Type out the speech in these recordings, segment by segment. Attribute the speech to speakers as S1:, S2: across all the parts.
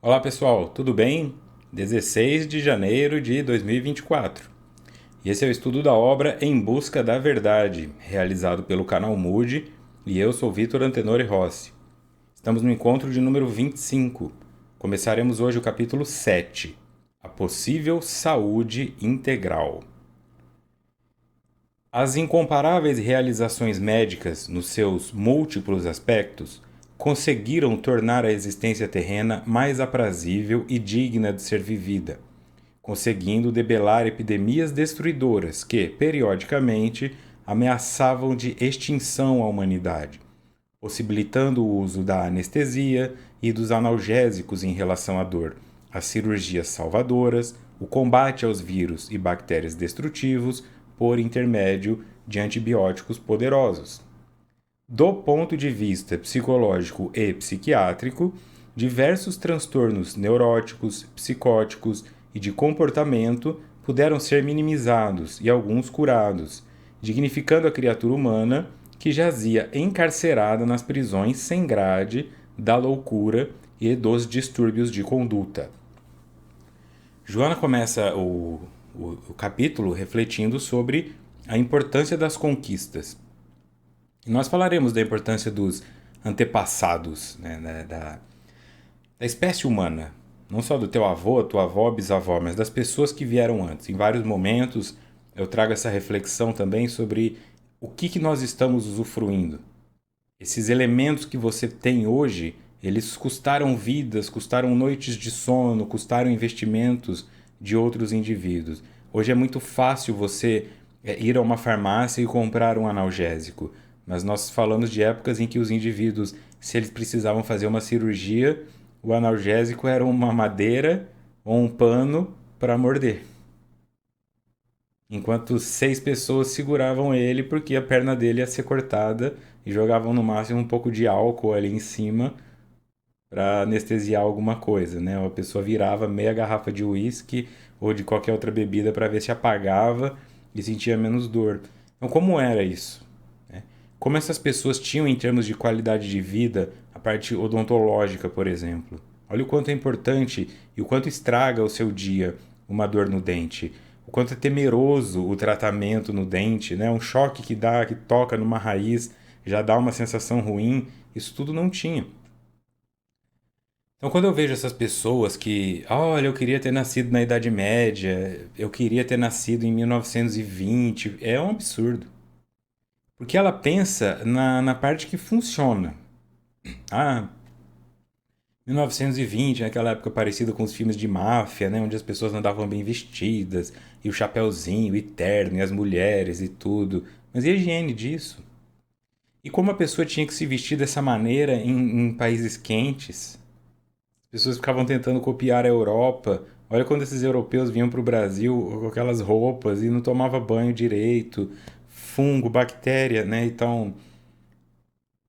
S1: Olá pessoal, tudo bem? 16 de janeiro de 2024. E esse é o estudo da obra Em Busca da Verdade, realizado pelo canal Mood, e eu sou Vitor Antenori Rossi. Estamos no encontro de número 25. Começaremos hoje o capítulo 7, A Possível Saúde Integral. As incomparáveis realizações médicas, nos seus múltiplos aspectos, conseguiram tornar a existência terrena mais aprazível e digna de ser vivida, conseguindo debelar epidemias destruidoras que, periodicamente, ameaçavam de extinção a humanidade, possibilitando o uso da anestesia e dos analgésicos em relação à dor, as cirurgias salvadoras, o combate aos vírus e bactérias destrutivos por intermédio de antibióticos poderosos. Do ponto de vista psicológico e psiquiátrico, diversos transtornos neuróticos, psicóticos e de comportamento puderam ser minimizados e alguns curados, dignificando a criatura humana que jazia encarcerada nas prisões sem grade da loucura e dos distúrbios de conduta. Joana começa o capítulo refletindo sobre a importância das conquistas. E nós falaremos da importância dos antepassados, né, da espécie humana. Não só do teu avô, tua avó, bisavó, mas das pessoas que vieram antes. Em vários momentos eu trago essa reflexão também sobre o que nós estamos usufruindo. Esses elementos que você tem hoje, eles custaram vidas, custaram noites de sono, custaram investimentos de outros indivíduos. Hoje é muito fácil você ir a uma farmácia e comprar um analgésico, mas nós falamos de épocas em que os indivíduos, se eles precisavam fazer uma cirurgia, o analgésico era uma madeira ou um pano para morder. Enquanto 6 pessoas seguravam ele porque a perna dele ia ser cortada e jogavam no máximo um pouco de álcool ali em cima para anestesiar alguma coisa, né? Ou a pessoa virava meia garrafa de uísque ou de qualquer outra bebida para ver se apagava e sentia menos dor. Então, como era isso? Né? Como essas pessoas tinham em termos de qualidade de vida a parte odontológica, por exemplo? Olha o quanto é importante e o quanto estraga o seu dia uma dor no dente. O quanto é temeroso o tratamento no dente, né? Um choque que dá, que toca numa raiz, já dá uma sensação ruim. Isso tudo não tinha. Então, quando eu vejo essas pessoas que, olha, eu queria ter nascido na Idade Média, eu queria ter nascido em 1920, é um absurdo. Porque ela pensa na parte que funciona. Ah, 1920, naquela época parecida com os filmes de máfia, né, onde as pessoas andavam bem vestidas, e o chapéuzinho, e terno, e as mulheres e tudo. Mas e a higiene disso? E como a pessoa tinha que se vestir dessa maneira em países quentes? As pessoas ficavam tentando copiar a Europa. Olha quando esses europeus vinham para o Brasil com aquelas roupas e não tomava banho direito, fungo, bactéria, né? Então,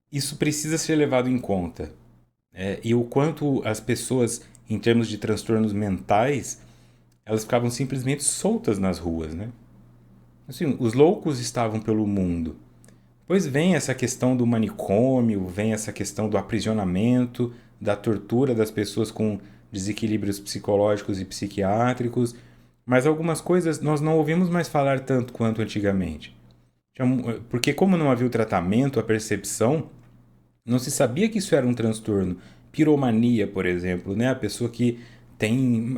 S1: isso precisa ser levado em conta. E o quanto as pessoas, em termos de transtornos mentais, elas ficavam simplesmente soltas nas ruas, né? Assim, os loucos estavam pelo mundo. Pois vem essa questão do manicômio, vem essa questão do aprisionamento, da tortura das pessoas com desequilíbrios psicológicos e psiquiátricos, mas algumas coisas nós não ouvimos mais falar tanto quanto antigamente. Porque como não havia o tratamento, a percepção, não se sabia que isso era um transtorno. Piromania, por exemplo, né? A pessoa que tem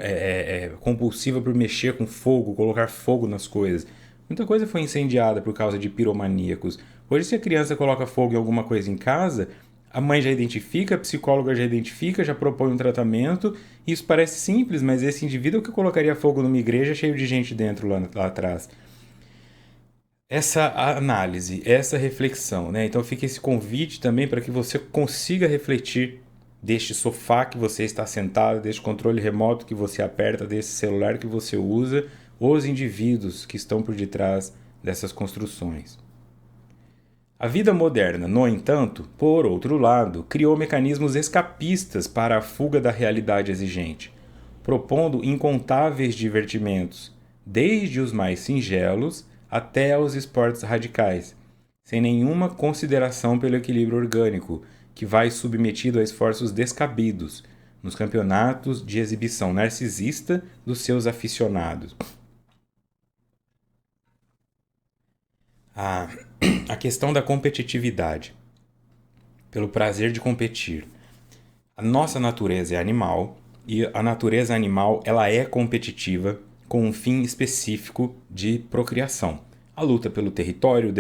S1: compulsiva por mexer com fogo, colocar fogo nas coisas. Muita coisa foi incendiada por causa de piromaníacos. Hoje, se a criança coloca fogo em alguma coisa em casa, a mãe já identifica, a psicóloga já identifica, já propõe um tratamento. Isso parece simples, mas esse indivíduo que colocaria fogo numa igreja cheio de gente dentro lá atrás. Essa análise, essa reflexão, né? Então fica esse convite também para que você consiga refletir deste sofá que você está sentado, deste controle remoto que você aperta, desse celular que você usa, os indivíduos que estão por detrás dessas construções. A vida moderna, no entanto, por outro lado, criou mecanismos escapistas para a fuga da realidade exigente, propondo incontáveis divertimentos, desde os mais singelos até aos esportes radicais, sem nenhuma consideração pelo equilíbrio orgânico, que vai submetido a esforços descabidos, nos campeonatos de exibição narcisista dos seus aficionados. A questão da competitividade, pelo prazer de competir. A nossa natureza é animal e a natureza animal ela é competitiva com um fim específico de procriação. A luta pelo território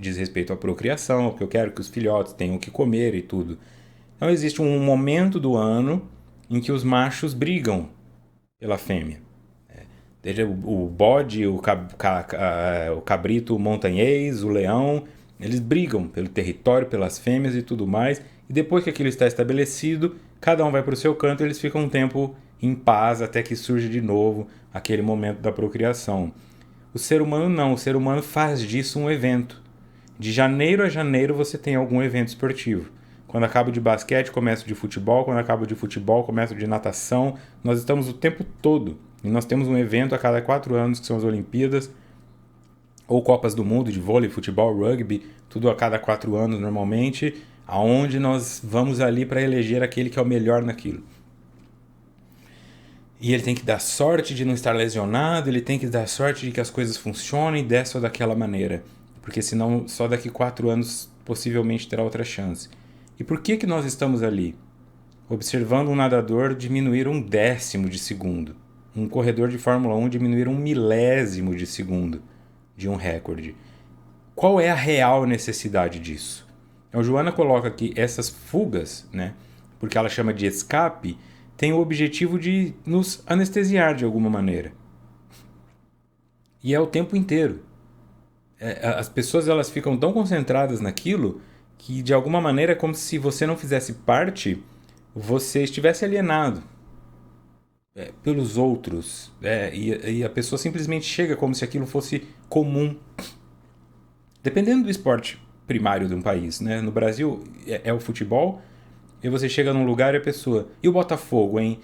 S1: diz respeito à procriação, porque eu quero que os filhotes tenham o que comer e tudo. Então existe um momento do ano em que os machos brigam pela fêmea. Desde o bode, o cabrito o montanhês, o leão, eles brigam pelo território, pelas fêmeas e tudo mais. E depois que aquilo está estabelecido, cada um vai para o seu canto e eles ficam um tempo em paz até que surge de novo aquele momento da procriação. O ser humano não, o ser humano faz disso um evento. De janeiro a janeiro você tem algum evento esportivo. Quando acaba de basquete, começa o de futebol. Quando acaba de futebol, começa o de natação. Nós estamos o tempo todo. E nós temos um evento a cada 4 anos, que são as Olimpíadas, ou Copas do Mundo de vôlei, futebol, rugby, tudo a cada 4 anos normalmente, aonde nós vamos ali para eleger aquele que é o melhor naquilo. E ele tem que dar sorte de não estar lesionado, ele tem que dar sorte de que as coisas funcionem dessa ou daquela maneira. Porque senão só daqui 4 anos possivelmente terá outra chance. E por que nós estamos ali? Observando um nadador diminuir 1/10 de segundo. Um corredor de Fórmula 1 diminuir 1/1000 de segundo de um recorde. Qual é a real necessidade disso? A Joana coloca que essas fugas, né, porque ela chama de escape, tem o objetivo de nos anestesiar de alguma maneira. E é o tempo inteiro. As pessoas elas ficam tão concentradas naquilo que de alguma maneira é como se você não fizesse parte, você estivesse alienado pelos outros. E a pessoa simplesmente chega como se aquilo fosse comum. Dependendo do esporte primário de um país, né? No Brasil é o futebol, e você chega num lugar e a pessoa... E o Botafogo, hein?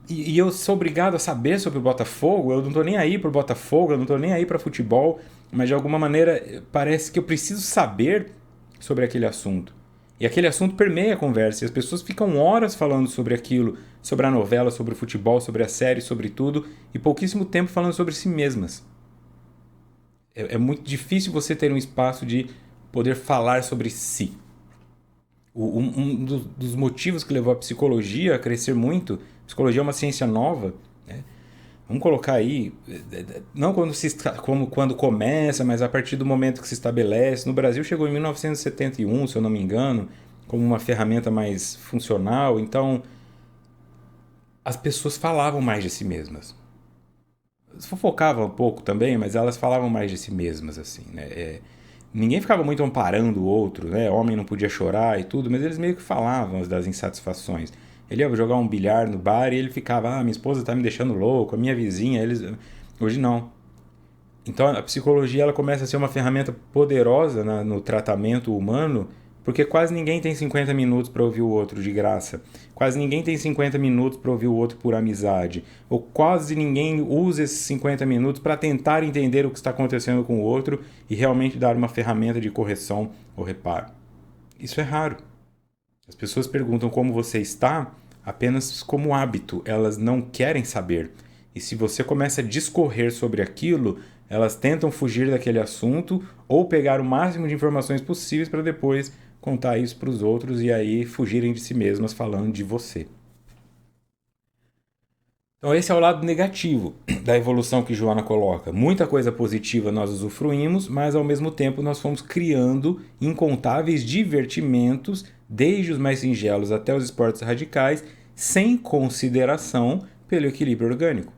S1: E eu sou obrigado a saber sobre o Botafogo, eu não tô nem aí pro Botafogo, eu não tô nem aí pra futebol, mas de alguma maneira parece que eu preciso saber sobre aquele assunto. E aquele assunto permeia a conversa, e as pessoas ficam horas falando sobre aquilo, sobre a novela, sobre o futebol, sobre a série, sobre tudo, e pouquíssimo tempo falando sobre si mesmas. É muito difícil você ter um espaço de poder falar sobre si. Um dos motivos que levou a psicologia a crescer muito, psicologia é uma ciência nova, né? Vamos colocar aí, não quando começa, mas a partir do momento que se estabelece. No Brasil chegou em 1971, se eu não me engano, como uma ferramenta mais funcional. Então, as pessoas falavam mais de si mesmas. Fofocavam um pouco também, mas elas falavam mais de si mesmas, assim, né? Ninguém ficava muito amparando o outro, né? Homem não podia chorar e tudo, mas eles meio que falavam das insatisfações. Ele ia jogar um bilhar no bar e ele ficava, minha esposa tá me deixando louco, a minha vizinha, eles... Hoje não. Então a psicologia ela começa a ser uma ferramenta poderosa no tratamento humano, porque quase ninguém tem 50 minutos para ouvir o outro de graça. Quase ninguém tem 50 minutos para ouvir o outro por amizade. Ou quase ninguém usa esses 50 minutos para tentar entender o que está acontecendo com o outro e realmente dar uma ferramenta de correção ou reparo. Isso é raro. As pessoas perguntam como você está apenas como hábito. Elas não querem saber. E se você começa a discorrer sobre aquilo, elas tentam fugir daquele assunto ou pegar o máximo de informações possíveis para depois contar isso para os outros e aí fugirem de si mesmas falando de você. Então esse é o lado negativo da evolução que Joana coloca. Muita coisa positiva nós usufruímos, mas ao mesmo tempo nós fomos criando incontáveis divertimentos, desde os mais singelos até os esportes radicais, sem consideração pelo equilíbrio orgânico,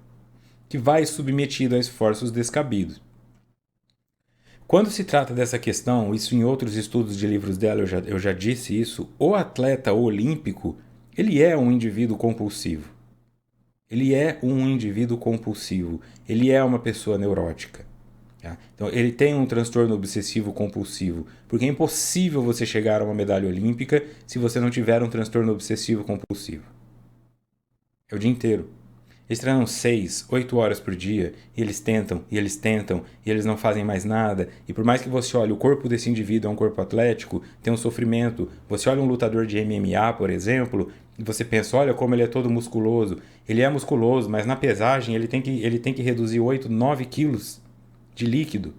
S1: que vai submetido a esforços descabidos. Quando se trata dessa questão, isso em outros estudos de livros dela eu já disse isso, o atleta olímpico, ele é um indivíduo compulsivo. Ele é um indivíduo compulsivo. Ele é uma pessoa neurótica. Tá? Então, ele tem um transtorno obsessivo compulsivo, porque é impossível você chegar a uma medalha olímpica se você não tiver um transtorno obsessivo compulsivo. É o dia inteiro. Eles treinam 6, 8 horas por dia, e eles tentam, e eles tentam, e eles não fazem mais nada. E por mais que você olhe, o corpo desse indivíduo é um corpo atlético, tem um sofrimento. Você olha um lutador de MMA, por exemplo, e você pensa, olha como ele é todo musculoso. Ele é musculoso, mas na pesagem ele tem que reduzir 8, 9 quilos de líquido.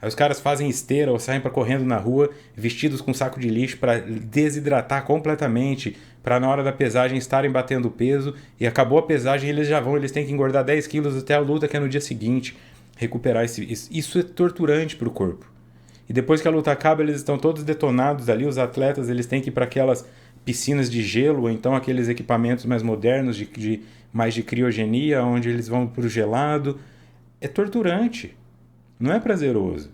S1: Aí os caras fazem esteira ou saem para correndo na rua vestidos com saco de lixo para desidratar completamente, para na hora da pesagem estarem batendo peso e acabou a pesagem eles têm que engordar 10 quilos até a luta que é no dia seguinte, recuperar isso é torturante para o corpo. E depois que a luta acaba, eles estão todos detonados ali, os atletas eles têm que ir para aquelas piscinas de gelo, ou então aqueles equipamentos mais modernos mais de criogenia, onde eles vão para o gelado. É torturante, não é prazeroso.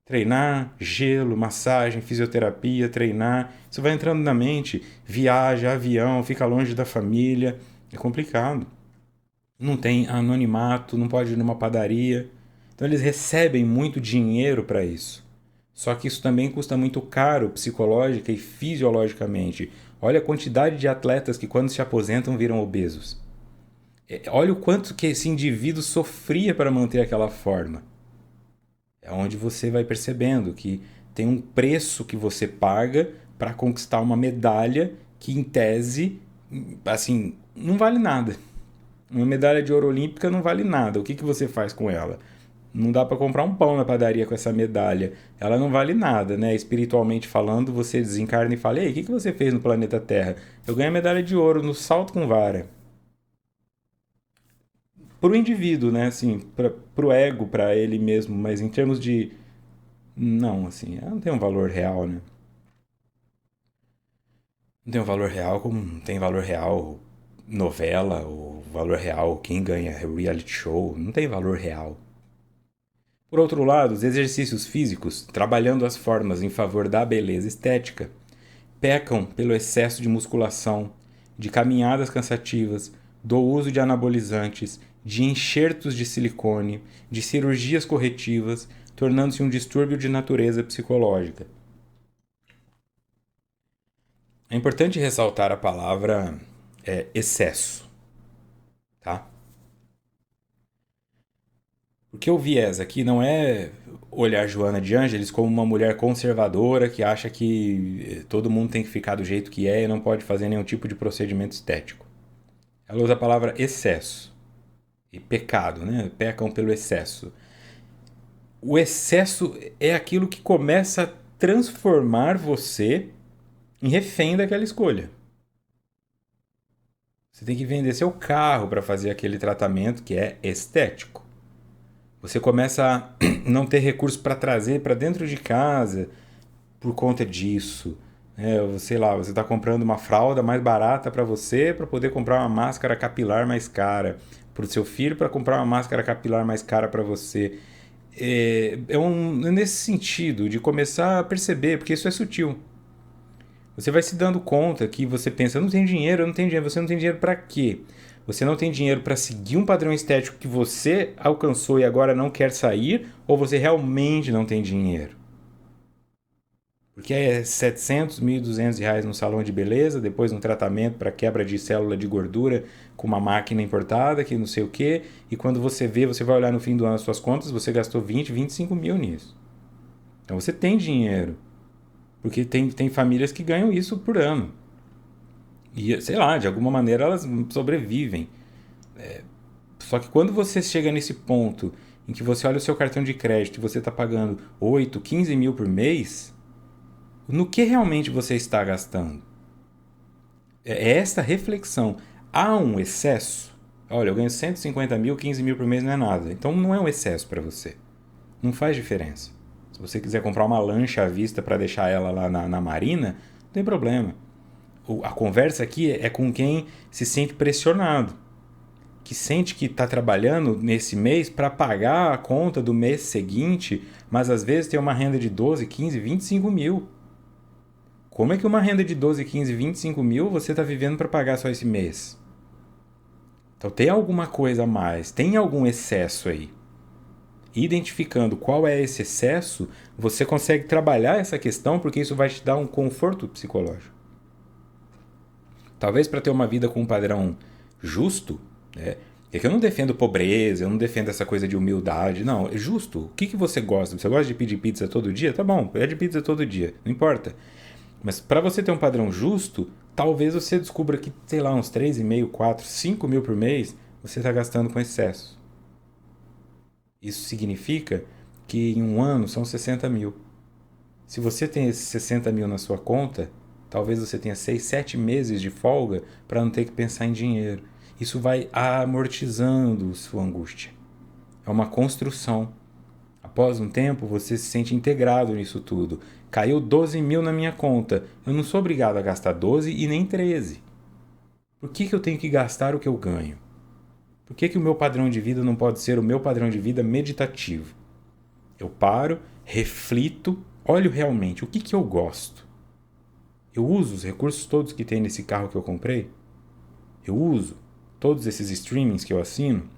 S1: Treinar, gelo, massagem, fisioterapia, treinar, isso vai entrando na mente. Viaja, avião, fica longe da família, é complicado. Não tem anonimato, não pode ir numa padaria. Então eles recebem muito dinheiro para isso. Só que isso também custa muito caro psicológica e fisiologicamente. Olha a quantidade de atletas que quando se aposentam viram obesos. Olha o quanto que esse indivíduo sofria para manter aquela forma. É onde você vai percebendo que tem um preço que você paga para conquistar uma medalha que, em tese, assim, não vale nada. Uma medalha de ouro olímpica não vale nada. O que, que você faz com ela? Não dá para comprar um pão na padaria com essa medalha. Ela não vale nada, né? Espiritualmente falando, você desencarna e fala: ei, o que, que você fez no planeta Terra? Eu ganhei a medalha de ouro no salto com vara. Pro indivíduo, né? Assim, pro ego, para ele mesmo. Mas em termos de. Não, assim, ela não tem um valor real, né? Não tem um valor real como não tem valor real novela, ou valor real quem ganha reality show. Não tem valor real. Por outro lado, os exercícios físicos, trabalhando as formas em favor da beleza estética, pecam pelo excesso de musculação, de caminhadas cansativas, do uso de anabolizantes, de enxertos de silicone, de cirurgias corretivas, tornando-se um distúrbio de natureza psicológica. É importante ressaltar a palavra excesso, tá? Porque o viés aqui não é olhar Joana de Ângeles como uma mulher conservadora que acha que todo mundo tem que ficar do jeito que é e não pode fazer nenhum tipo de procedimento estético. Ela usa a palavra excesso e pecado, né? Pecam pelo excesso. O excesso é aquilo que começa a transformar você em refém daquela escolha. Você tem que vender seu carro para fazer aquele tratamento que é estético. Você começa a não ter recursos para trazer para dentro de casa por conta disso. Sei lá, você está comprando uma fralda mais barata para você para poder comprar uma máscara capilar mais cara. Para o seu filho para comprar uma máscara capilar mais cara para você. É nesse sentido de começar a perceber, porque isso é sutil. Você vai se dando conta que você pensa, eu não tenho dinheiro, eu não tenho dinheiro. Você não tem dinheiro para quê? Você não tem dinheiro para seguir um padrão estético que você alcançou e agora não quer sair, ou você realmente não tem dinheiro? Porque é 700, 1.200 reais no salão de beleza, depois um tratamento para quebra de célula de gordura com uma máquina importada, que não sei o quê, e quando você vê, você vai olhar no fim do ano as suas contas, você gastou 20, 25 mil nisso. Então você tem dinheiro, porque tem famílias que ganham isso por ano. E, sei lá, de alguma maneira elas sobrevivem. Só que quando você chega nesse ponto em que você olha o seu cartão de crédito e você está pagando 8, 15 mil por mês, no que realmente você está gastando? É esta reflexão. Há um excesso? Olha, eu ganho 150 mil, 15 mil por mês não é nada. Então não é um excesso para você. Não faz diferença. Se você quiser comprar uma lancha à vista para deixar ela lá na marina, não tem problema. A conversa aqui é com quem se sente pressionado, que sente que está trabalhando nesse mês para pagar a conta do mês seguinte, mas às vezes tem uma renda de 12, 15, 25 mil. Como é que uma renda de 12, 15, 25 mil você está vivendo para pagar só esse mês? Então tem alguma coisa a mais, tem algum excesso aí. Identificando qual é esse excesso, você consegue trabalhar essa questão porque isso vai te dar um conforto psicológico. Talvez para ter uma vida com um padrão justo, né? É que eu não defendo pobreza, eu não defendo essa coisa de humildade, não, é justo. O que você gosta? Você gosta de pedir pizza todo dia? Tá bom, pede pizza todo dia, não importa. Mas para você ter um padrão justo, talvez você descubra que, sei lá, uns 3,5, 4, 5 mil por mês você está gastando com excesso. Isso significa que em um ano são 60 mil. Se você tem esses 60 mil na sua conta, talvez você tenha 6, 7 meses de folga para não ter que pensar em dinheiro. Isso vai amortizando sua angústia. É uma construção. Após um tempo, você se sente integrado nisso tudo. Caiu 12 mil na minha conta. Eu não sou obrigado a gastar 12 e nem 13. Por que eu tenho que gastar o que eu ganho? Por que o meu padrão de vida não pode ser o meu padrão de vida meditativo? Eu paro, reflito, olho realmente o que eu gosto. Eu uso os recursos todos que tem nesse carro que eu comprei? Eu uso todos esses streamings que eu assino?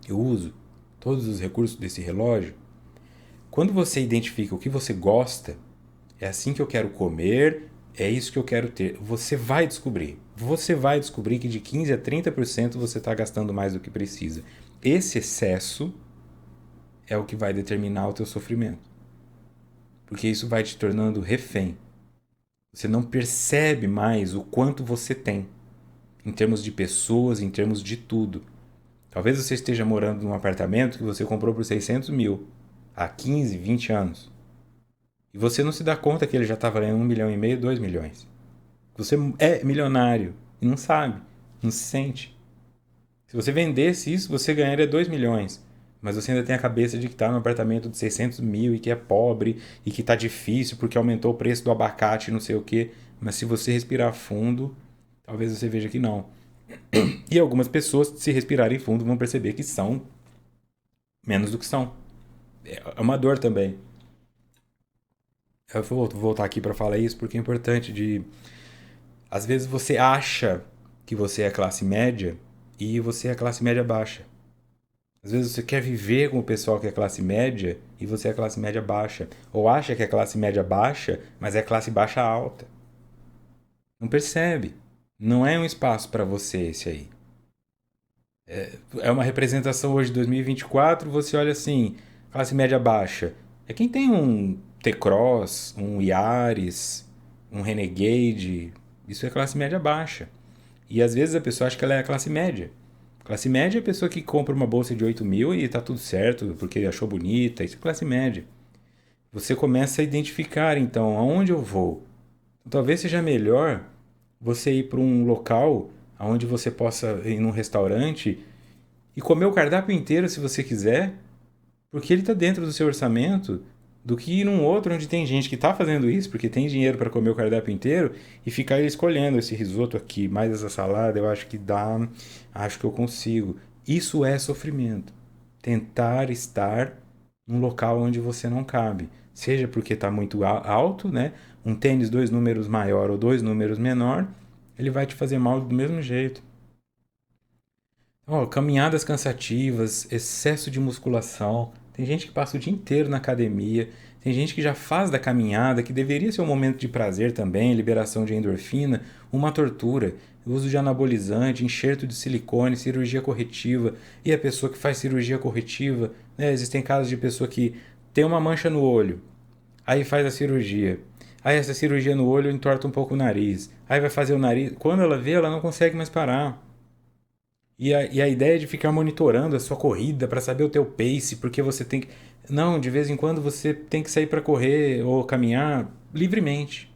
S1: Eu uso todos os recursos desse relógio? Quando você identifica o que você gosta, é assim que eu quero comer, é isso que eu quero ter, você vai descobrir. Você vai descobrir que de 15 a 30% você está gastando mais do que precisa. Esse excesso é o que vai determinar o teu sofrimento. Porque isso vai te tornando refém. Você não percebe mais o quanto você tem. Em termos de pessoas, em termos de tudo. Talvez você esteja morando num apartamento que você comprou por 600 mil. Há 15, 20 anos. E você não se dá conta que ele já está valendo 1,5 milhão, 2 milhões. Você é milionário e não sabe, não se sente. Se você vendesse isso, você ganharia 2 milhões. Mas você ainda tem a cabeça de que está num apartamento de 600 mil e que é pobre e que está difícil porque aumentou o preço do abacate e não sei o quê. Mas se você respirar fundo, talvez você veja que não. E algumas pessoas, se respirarem fundo, vão perceber que são menos do que são. É uma dor também. Eu vou voltar aqui para falar isso porque é importante de... Às vezes você acha que você é classe média e você é classe média baixa. Às vezes você quer viver com o pessoal que é classe média e você é classe média baixa. Ou acha que é classe média baixa, mas é classe baixa alta. Não percebe. Não é um espaço para você esse aí. É uma representação hoje de 2024, você olha assim, classe média baixa. É quem tem um T-Cross, um Yaris, um Renegade. Isso é classe média baixa. E às vezes a pessoa acha que ela é a classe média. Classe média é a pessoa que compra uma bolsa de 8 mil e tá tudo certo, porque achou bonita. Isso é classe média. Você começa a identificar, então, aonde eu vou. Então, talvez seja melhor você ir para um local onde você possa ir num restaurante e comer o cardápio inteiro se você quiser, porque ele está dentro do seu orçamento, do que ir num outro onde tem gente que está fazendo isso, porque tem dinheiro para comer o cardápio inteiro e ficar escolhendo esse risoto aqui, mais essa salada, eu acho que dá, acho que eu consigo. Isso é sofrimento. Tentar estar num local onde você não cabe. Seja porque está muito alto, né? Um tênis 2 números maior ou 2 números menor, ele vai te fazer mal do mesmo jeito. Caminhadas cansativas, excesso de musculação. Tem gente que passa o dia inteiro na academia. Tem gente que já faz da caminhada, que deveria ser um momento de prazer também, liberação de endorfina, uma tortura. Uso de anabolizante, enxerto de silicone, cirurgia corretiva. E a pessoa que faz cirurgia corretiva, né? Existem casos de pessoa que tem uma mancha no olho, aí faz a cirurgia. Aí essa cirurgia no olho entorta um pouco o nariz. Aí vai fazer o nariz. Quando ela vê, ela não consegue mais parar. E a ideia de ficar monitorando a sua corrida para saber o teu pace, porque você tem que... Não, de vez em quando você tem que sair para correr ou caminhar livremente.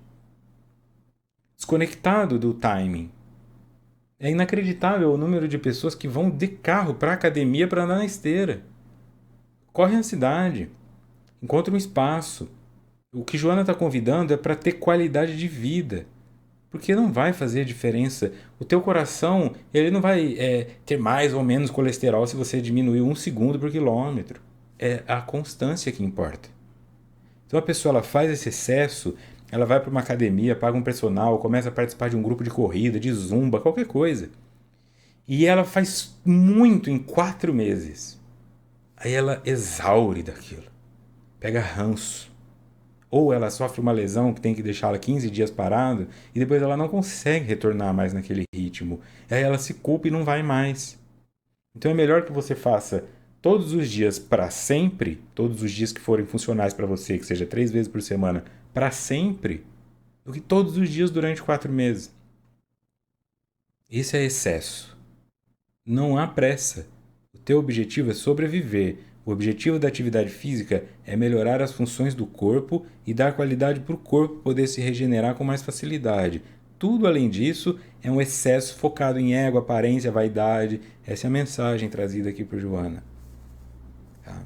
S1: Desconectado do timing. É inacreditável o número de pessoas que vão de carro para a academia para andar na esteira. Corre na cidade. Encontra um espaço. O que Joana está convidando é para ter qualidade de vida. Porque não vai fazer diferença. O teu coração, ele não vai ter mais ou menos colesterol se você diminuir 1 segundo por quilômetro. É a constância que importa. Então a pessoa ela faz esse excesso, ela vai para uma academia, paga um personal, começa a participar de um grupo de corrida, de zumba, qualquer coisa. E ela faz muito em 4 meses. Aí ela exaure daquilo. Pega ranço. Ou ela sofre uma lesão que tem que deixá-la 15 dias parado e depois ela não consegue retornar mais naquele ritmo. Aí ela se culpa e não vai mais. Então é melhor que você faça todos os dias para sempre, todos os dias que forem funcionais para você, que seja 3 vezes por semana, para sempre, do que todos os dias durante 4 meses. Esse é excesso. Não há pressa. O teu objetivo é sobreviver. O objetivo da atividade física é melhorar as funções do corpo e dar qualidade para o corpo poder se regenerar com mais facilidade. Tudo além disso é um excesso focado em ego, aparência, vaidade. Essa é a mensagem trazida aqui por Joana. Tá?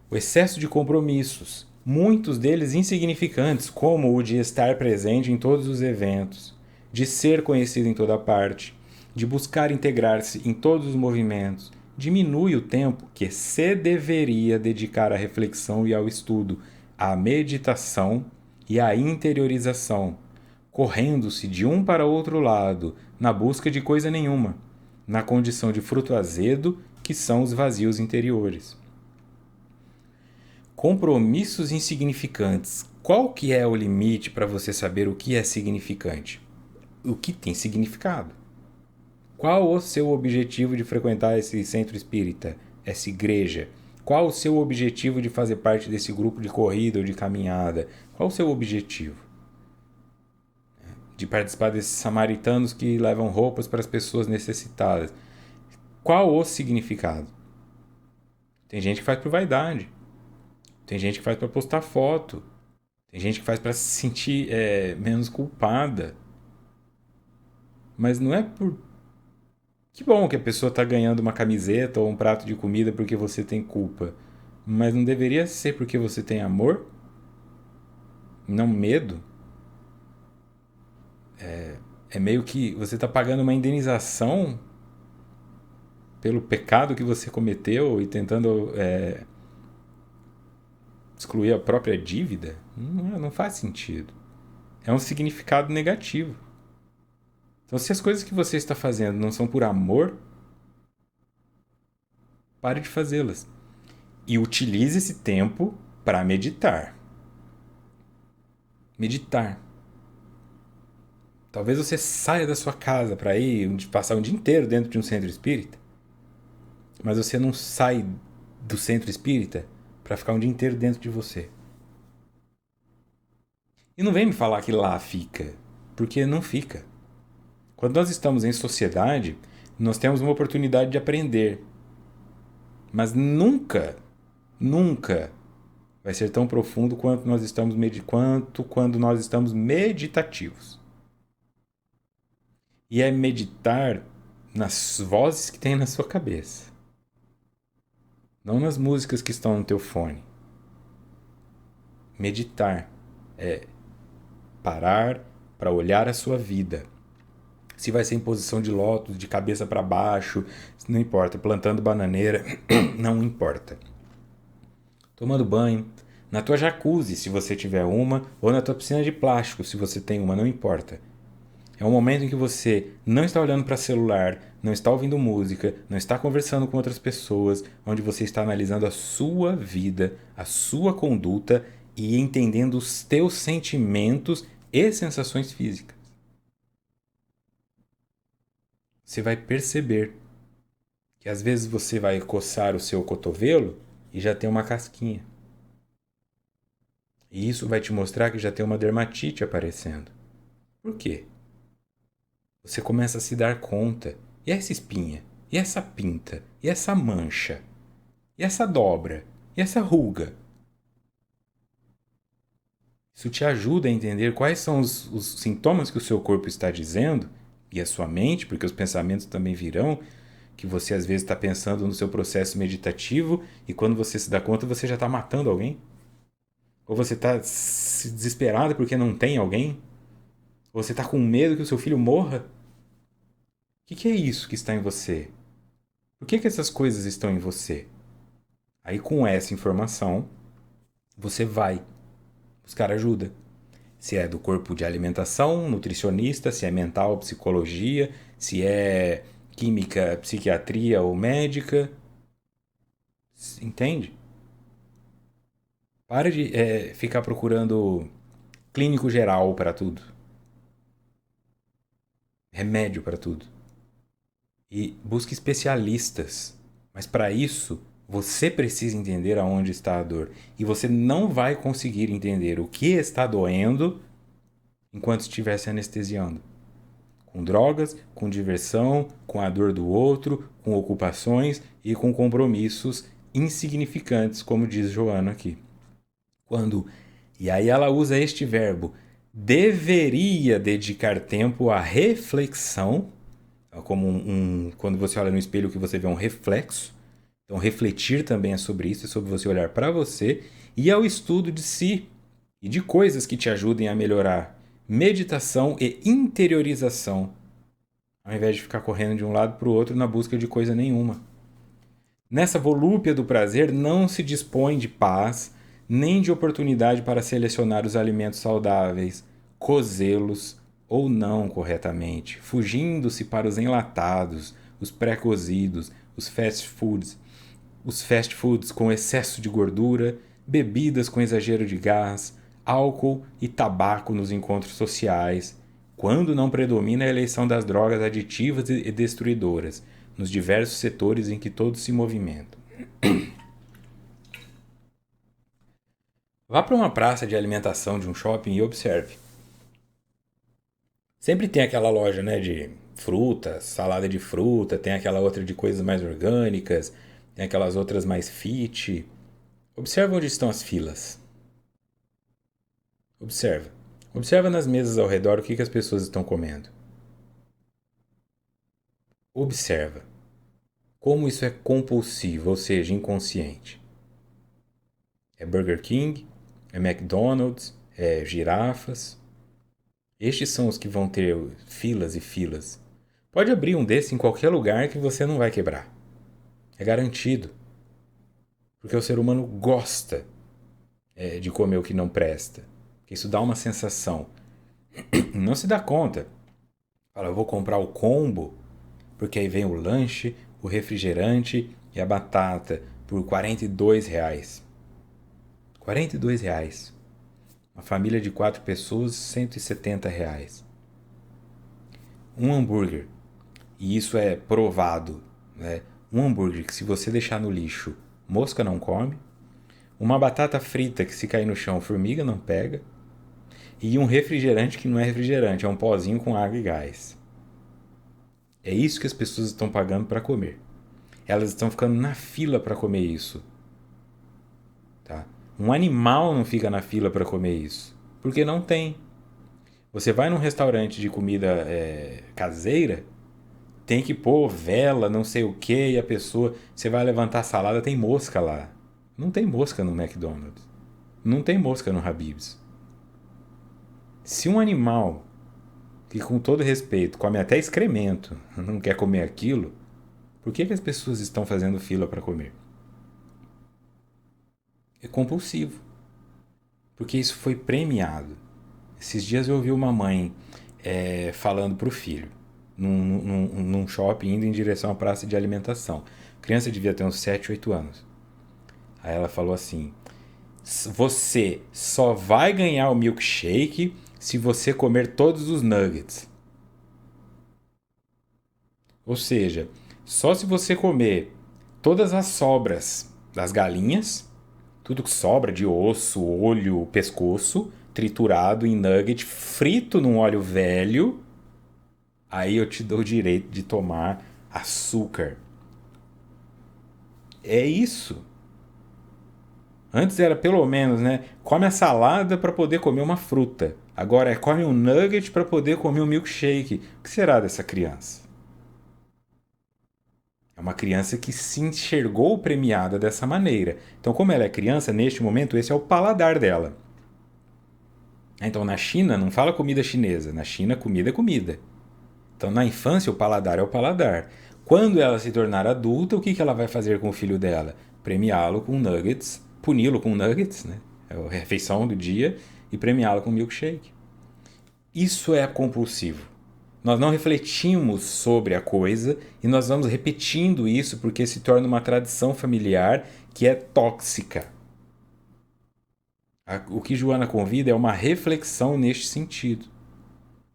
S1: O excesso de compromissos, muitos deles insignificantes, como o de estar presente em todos os eventos, de ser conhecido em toda parte, de buscar integrar-se em todos os movimentos, diminui o tempo que se deveria dedicar à reflexão e ao estudo, à meditação e à interiorização, correndo-se de um para outro lado, na busca de coisa nenhuma, na condição de fruto azedo que são os vazios interiores. Compromissos insignificantes. Qual que é o limite para você saber o que é significante? O que tem significado. Qual o seu objetivo de frequentar esse centro espírita, essa igreja? Qual o seu objetivo de fazer parte desse grupo de corrida ou de caminhada? Qual o seu objetivo? De participar desses samaritanos que levam roupas para as pessoas necessitadas. Qual o significado? Tem gente que faz por vaidade. Tem gente que faz para postar foto. Tem gente que faz para se sentir menos culpada. Mas não é por... Que bom que a pessoa está ganhando uma camiseta ou um prato de comida porque você tem culpa. Mas não deveria ser porque você tem amor? Não medo? É meio que você está pagando uma indenização pelo pecado que você cometeu e tentando excluir a própria dívida? Não faz sentido. É um significado negativo. Então, se as coisas que você está fazendo não são por amor, pare de fazê-las. E utilize esse tempo para meditar. Meditar. Talvez você saia da sua casa para ir passar um dia inteiro dentro de um centro espírita, mas você não sai do centro espírita para ficar um dia inteiro dentro de você. E não vem me falar que lá fica, porque não fica. Quando nós estamos em sociedade, nós temos uma oportunidade de aprender. Mas nunca vai ser tão profundo quanto quando nós estamos meditativos. E é meditar nas vozes que tem na sua cabeça. Não nas músicas que estão no teu fone. Meditar é parar para olhar a sua vida. Se vai ser em posição de lótus, de cabeça para baixo, não importa. Plantando bananeira, não importa. Tomando banho, na tua jacuzzi, se você tiver uma, ou na tua piscina de plástico, se você tem uma, não importa. É um momento em que você não está olhando para celular, não está ouvindo música, não está conversando com outras pessoas, onde você está analisando a sua vida, a sua conduta e entendendo os teus sentimentos e sensações físicas. Você vai perceber que às vezes você vai coçar o seu cotovelo e já tem uma casquinha. E isso vai te mostrar que já tem uma dermatite aparecendo. Por quê? Você começa a se dar conta. E essa espinha? E essa pinta? E essa mancha? E essa dobra? E essa ruga? Isso te ajuda a entender quais são os sintomas que o seu corpo está dizendo e a sua mente, porque os pensamentos também virão, que você às vezes está pensando no seu processo meditativo e quando você se dá conta você já está matando alguém. Ou você está desesperado porque não tem alguém. Ou você está com medo que o seu filho morra. O que é isso que está em você? Por que essas coisas estão em você? Aí com essa informação, você vai buscar ajuda. Se é do corpo de alimentação, nutricionista, se é mental, psicologia, se é química, psiquiatria ou médica. Entende? Para de ficar procurando clínico geral para tudo. Remédio para tudo. E busque especialistas. Mas para isso, você precisa entender aonde está a dor. E você não vai conseguir entender o que está doendo enquanto estiver se anestesiando. Com drogas, com diversão, com a dor do outro, com ocupações e com compromissos insignificantes, como diz Joana aqui. Quando, e aí ela usa este verbo, deveria dedicar tempo à reflexão, como quando você olha no espelho que você vê um reflexo. Então, refletir também é sobre isso, é sobre você olhar para você e ao estudo de si e de coisas que te ajudem a melhorar. Meditação e interiorização, ao invés de ficar correndo de um lado para o outro na busca de coisa nenhuma. Nessa volúpia do prazer não se dispõe de paz, nem de oportunidade para selecionar os alimentos saudáveis, cozê-los ou não corretamente, fugindo-se para os enlatados, os pré-cozidos, os fast foods com excesso de gordura, bebidas com exagero de gás, álcool e tabaco nos encontros sociais, quando não predomina a eleição das drogas aditivas e destruidoras, nos diversos setores em que todos se movimentam. Vá para uma praça de alimentação de um shopping e observe. Sempre tem aquela loja, né, de frutas, salada de fruta, tem aquela outra de coisas mais orgânicas, tem aquelas outras mais fit. Observa onde estão as filas. Observa. Observa nas mesas ao redor o que as pessoas estão comendo. Observa. Como isso é compulsivo, ou seja, inconsciente. É Burger King, é McDonald's, é girafas. Estes são os que vão ter filas e filas. Pode abrir um desse em qualquer lugar que você não vai quebrar. É garantido. Porque o ser humano gosta de comer o que não presta. Porque isso dá uma sensação. Não se dá conta. Fala, eu vou comprar o combo, porque aí vem o lanche, o refrigerante e a batata por R$ 42. R$ 42. Uma família de 4 pessoas, R$ 170. Um hambúrguer, e isso é provado, né? Um hambúrguer que se você deixar no lixo, mosca não come. Uma batata frita que se cair no chão, formiga não pega. E um refrigerante que não é refrigerante, é um pozinho com água e gás. É isso que as pessoas estão pagando para comer. Elas estão ficando na fila para comer isso. Tá? Um animal não fica na fila para comer isso, porque não tem. Você vai num restaurante de comida caseira, tem que pôr vela, não sei o que, e a pessoa... Você vai levantar a salada, tem mosca lá. Não tem mosca no McDonald's. Não tem mosca no Habib's. Se um animal, que com todo respeito, come até excremento, não quer comer aquilo, por que as pessoas estão fazendo fila para comer? É compulsivo. Porque isso foi premiado. Esses dias eu ouvi uma mãe falando para o filho, num shopping, indo em direção à praça de alimentação. A criança devia ter uns 7, 8 anos. Aí ela falou assim: você só vai ganhar o milkshake se você comer todos os nuggets. Ou seja, só se você comer todas as sobras das galinhas, tudo que sobra de osso, olho, pescoço, triturado em nugget, frito num óleo velho, aí eu te dou o direito de tomar açúcar. É isso. Antes era pelo menos, né? Come a salada para poder comer uma fruta. Agora é come um nugget para poder comer um milkshake. O que será dessa criança? É uma criança que se enxergou premiada dessa maneira. Então, como ela é criança, neste momento, esse é o paladar dela. Então, na China, não fala comida chinesa. Na China, comida é comida. Então, na infância, o paladar é o paladar. Quando ela se tornar adulta, o que ela vai fazer com o filho dela? Premiá-lo com nuggets, puni-lo com nuggets, né? É a refeição do dia, e premiá-lo com milkshake. Isso é compulsivo. Nós não refletimos sobre a coisa e nós vamos repetindo isso porque se torna uma tradição familiar que é tóxica. O que Joana convida é uma reflexão neste sentido.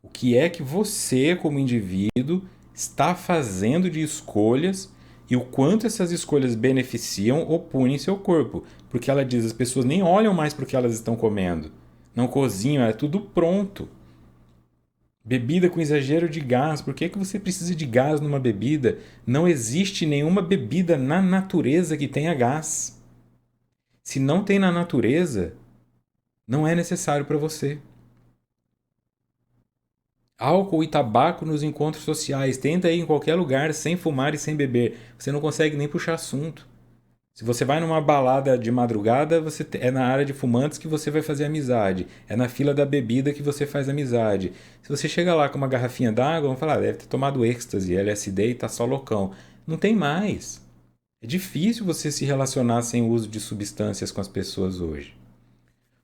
S1: O que é que você, como indivíduo, está fazendo de escolhas e o quanto essas escolhas beneficiam ou punem seu corpo? Porque ela diz, as pessoas nem olham mais para o que elas estão comendo. Não cozinham, é tudo pronto. Bebida com exagero de gás. Por que que você precisa de gás numa bebida? Não existe nenhuma bebida na natureza que tenha gás. Se não tem na natureza, não é necessário para você. Álcool e tabaco nos encontros sociais. Tenta ir em qualquer lugar sem fumar e sem beber. Você não consegue nem puxar assunto. Se você vai numa balada de madrugada, é na área de fumantes que você vai fazer amizade. É na fila da bebida que você faz amizade. Se você chega lá com uma garrafinha d'água, vão falar, deve ter tomado êxtase, LSD e tá só loucão. Não tem mais. É difícil você se relacionar sem o uso de substâncias com as pessoas hoje.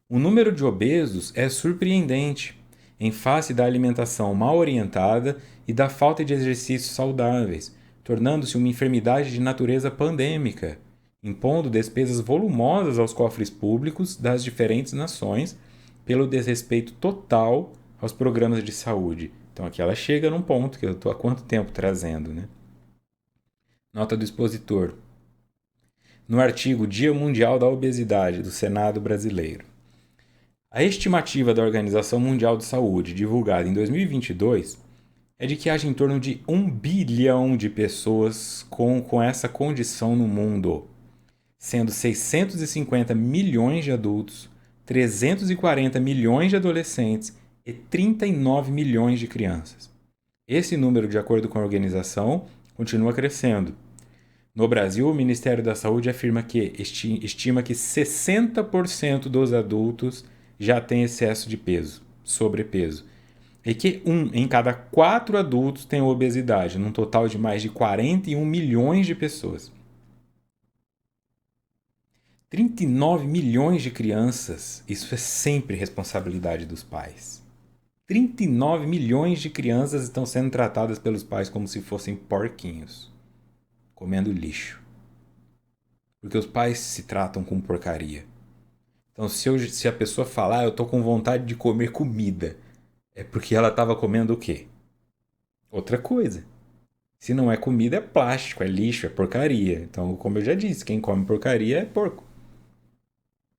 S1: O número de obesos é surpreendente, em face da alimentação mal orientada e da falta de exercícios saudáveis, tornando-se uma enfermidade de natureza pandêmica, impondo despesas volumosas aos cofres públicos das diferentes nações pelo desrespeito total aos programas de saúde. Então aqui ela chega num ponto que eu estou há quanto tempo trazendo, né? Nota do expositor. No artigo Dia Mundial da Obesidade do Senado Brasileiro. A estimativa da Organização Mundial de Saúde, divulgada em 2022, é de que haja em torno de 1 bilhão de pessoas com essa condição no mundo, sendo 650 milhões de adultos, 340 milhões de adolescentes e 39 milhões de crianças. Esse número, de acordo com a organização, continua crescendo. No Brasil, o Ministério da Saúde afirma que estima que 60% dos adultos já tem excesso de peso, sobrepeso, e que 1 em cada 4 adultos tem obesidade, num total de mais de 41 milhões de pessoas. 39 milhões de crianças, isso é sempre responsabilidade dos pais. 39 milhões de crianças estão sendo tratadas pelos pais como se fossem porquinhos, comendo lixo. Porque os pais se tratam com porcaria. Então, se a pessoa falar, eu tô com vontade de comer comida, é porque ela estava comendo o quê? Outra coisa. Se não é comida, é plástico, é lixo, é porcaria. Então, como eu já disse, quem come porcaria é porco.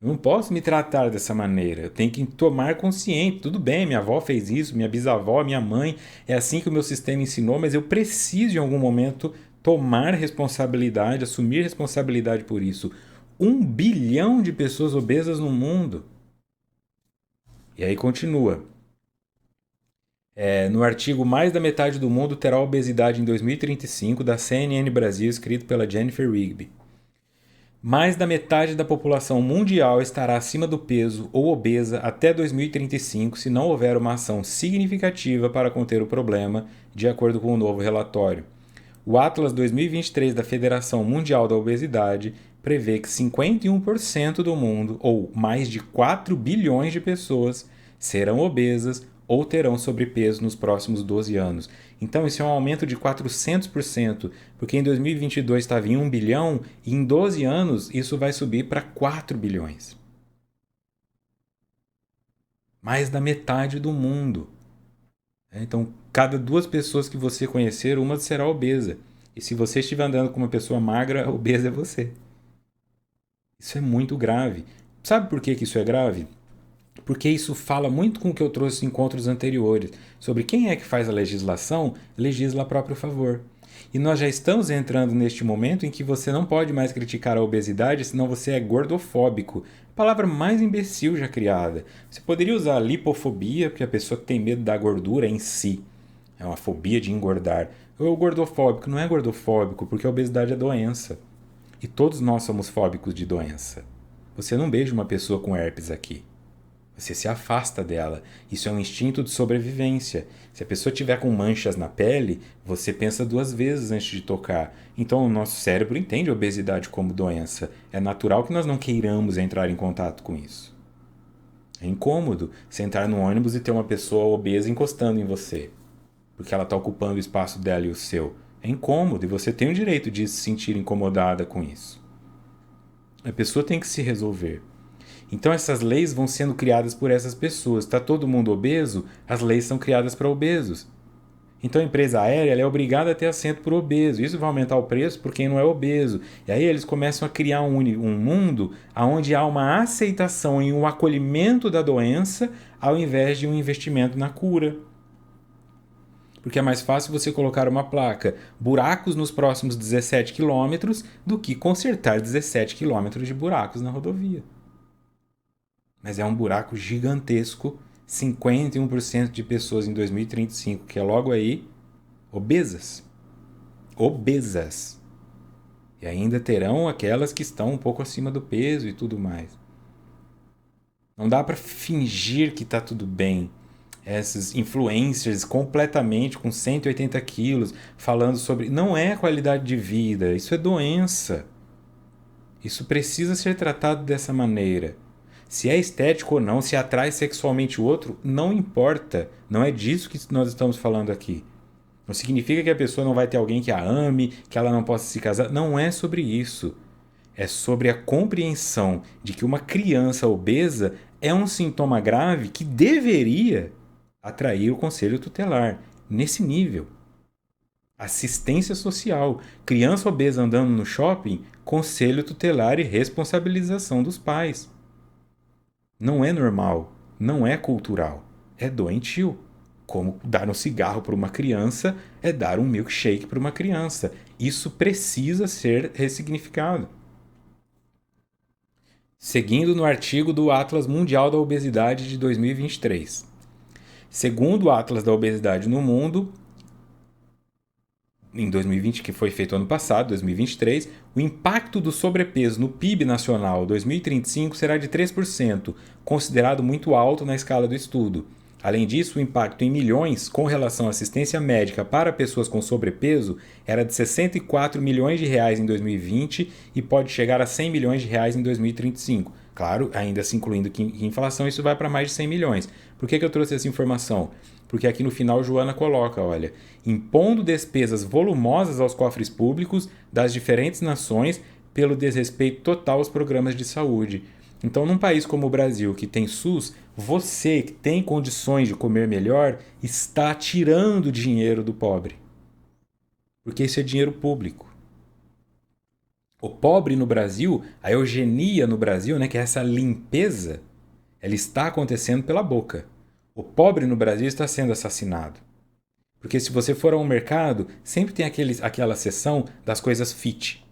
S1: Eu não posso me tratar dessa maneira. Eu tenho que tomar consciente. Tudo bem, minha avó fez isso, minha bisavó, minha mãe. É assim que o meu sistema ensinou, mas eu preciso, em algum momento, tomar responsabilidade, assumir responsabilidade por isso. 1 bilhão de pessoas obesas no mundo. E aí continua. No artigo Mais da Metade do Mundo terá obesidade em 2035, da CNN Brasil, escrito pela Jennifer Rigby. Mais da metade da população mundial estará acima do peso ou obesa até 2035 se não houver uma ação significativa para conter o problema, de acordo com o novo relatório. O Atlas 2023 da Federação Mundial da Obesidade prevê que 51% do mundo, ou mais de 4 bilhões de pessoas, serão obesas ou terão sobrepeso nos próximos 12 anos. Então, isso é um aumento de 400%, porque em 2022 estava em 1 bilhão e em 12 anos isso vai subir para 4 bilhões. Mais da metade do mundo. Então, cada 2 pessoas que você conhecer, uma será obesa. E se você estiver andando com uma pessoa magra, obesa é você. Isso é muito grave. Sabe por que isso é grave? Porque isso fala muito com o que eu trouxe em encontros anteriores, sobre quem é que faz a legislação, legisla a próprio favor. E nós já estamos entrando neste momento em que você não pode mais criticar a obesidade, senão você é gordofóbico. Palavra mais imbecil já criada. Você poderia usar lipofobia, porque a pessoa que tem medo da gordura em si. É uma fobia de engordar. Ou gordofóbico, não é gordofóbico, porque a obesidade é doença. E todos nós somos fóbicos de doença. Você não beija uma pessoa com herpes aqui. Você se afasta dela. Isso é um instinto de sobrevivência. Se a pessoa tiver com manchas na pele, você pensa 2 vezes antes de tocar. Então o nosso cérebro entende a obesidade como doença. É natural que nós não queiramos entrar em contato com isso. É incômodo sentar no ônibus e ter uma pessoa obesa encostando em você, porque ela está ocupando o espaço dela e o seu. É incômodo e você tem o direito de se sentir incomodada com isso. A pessoa tem que se resolver. Então essas leis vão sendo criadas por essas pessoas. Está todo mundo obeso? As leis são criadas para obesos. Então a empresa aérea ela é obrigada a ter assento por obeso. Isso vai aumentar o preço por quem não é obeso. E aí eles começam a criar um mundo onde há uma aceitação e um acolhimento da doença ao invés de um investimento na cura. Porque é mais fácil você colocar uma placa buracos nos próximos 17 quilômetros do que consertar 17 quilômetros de buracos na rodovia. Mas é um buraco gigantesco, 51% de pessoas em 2035, que é logo aí, obesas. Obesas. E ainda terão aquelas que estão um pouco acima do peso e tudo mais. Não dá para fingir que tá tudo bem. Essas influencers completamente com 180 quilos falando sobre... Não é qualidade de vida, isso é doença. Isso precisa ser tratado dessa maneira. Se é estético ou não, se atrai sexualmente o outro, não importa. Não é disso que nós estamos falando aqui. Não significa que a pessoa não vai ter alguém que a ame, que ela não possa se casar. Não é sobre isso. É sobre a compreensão de que uma criança obesa é um sintoma grave que deveria atrair o conselho tutelar. Nesse nível. Assistência social. Criança obesa andando no shopping, conselho tutelar e responsabilização dos pais. Não é normal, não é cultural, é doentio. Como dar um cigarro para uma criança é dar um milkshake para uma criança. Isso precisa ser ressignificado. Seguindo no artigo do Atlas Mundial da Obesidade de 2023. Segundo o Atlas da Obesidade no Mundo, em 2020, que foi feito ano passado, 2023, o impacto do sobrepeso no PIB nacional 2035 será de 3%, considerado muito alto na escala do estudo. Além disso, o impacto em milhões com relação à assistência médica para pessoas com sobrepeso era de 64 milhões de reais em 2020 e pode chegar a 100 milhões de reais em 2035. Claro, ainda se incluindo que inflação, isso vai para mais de 100 milhões. Por que eu trouxe essa informação? Porque aqui no final Joana coloca, olha, impondo despesas volumosas aos cofres públicos das diferentes nações pelo desrespeito total aos programas de saúde. Então, num país como o Brasil, que tem SUS, você que tem condições de comer melhor está tirando dinheiro do pobre. Porque isso é dinheiro público. O pobre no Brasil, a eugenia no Brasil, né, que é essa limpeza, ela está acontecendo pela boca. O pobre no Brasil está sendo assassinado. Porque se você for a um mercado, sempre tem aquela seção das coisas fit.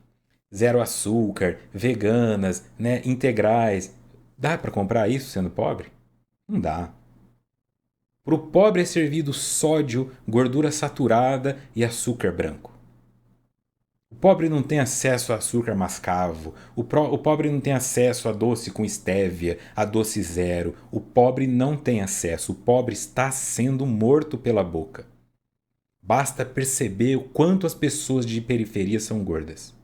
S1: Zero açúcar, veganas, né, integrais. Dá para comprar isso sendo pobre? Não dá. Para o pobre é servido sódio, gordura saturada e açúcar branco. O pobre não tem acesso a açúcar mascavo. O pobre não tem acesso a doce com estévia, a doce zero. O pobre não tem acesso. O pobre está sendo morto pela boca. Basta perceber o quanto as pessoas de periferia são gordas.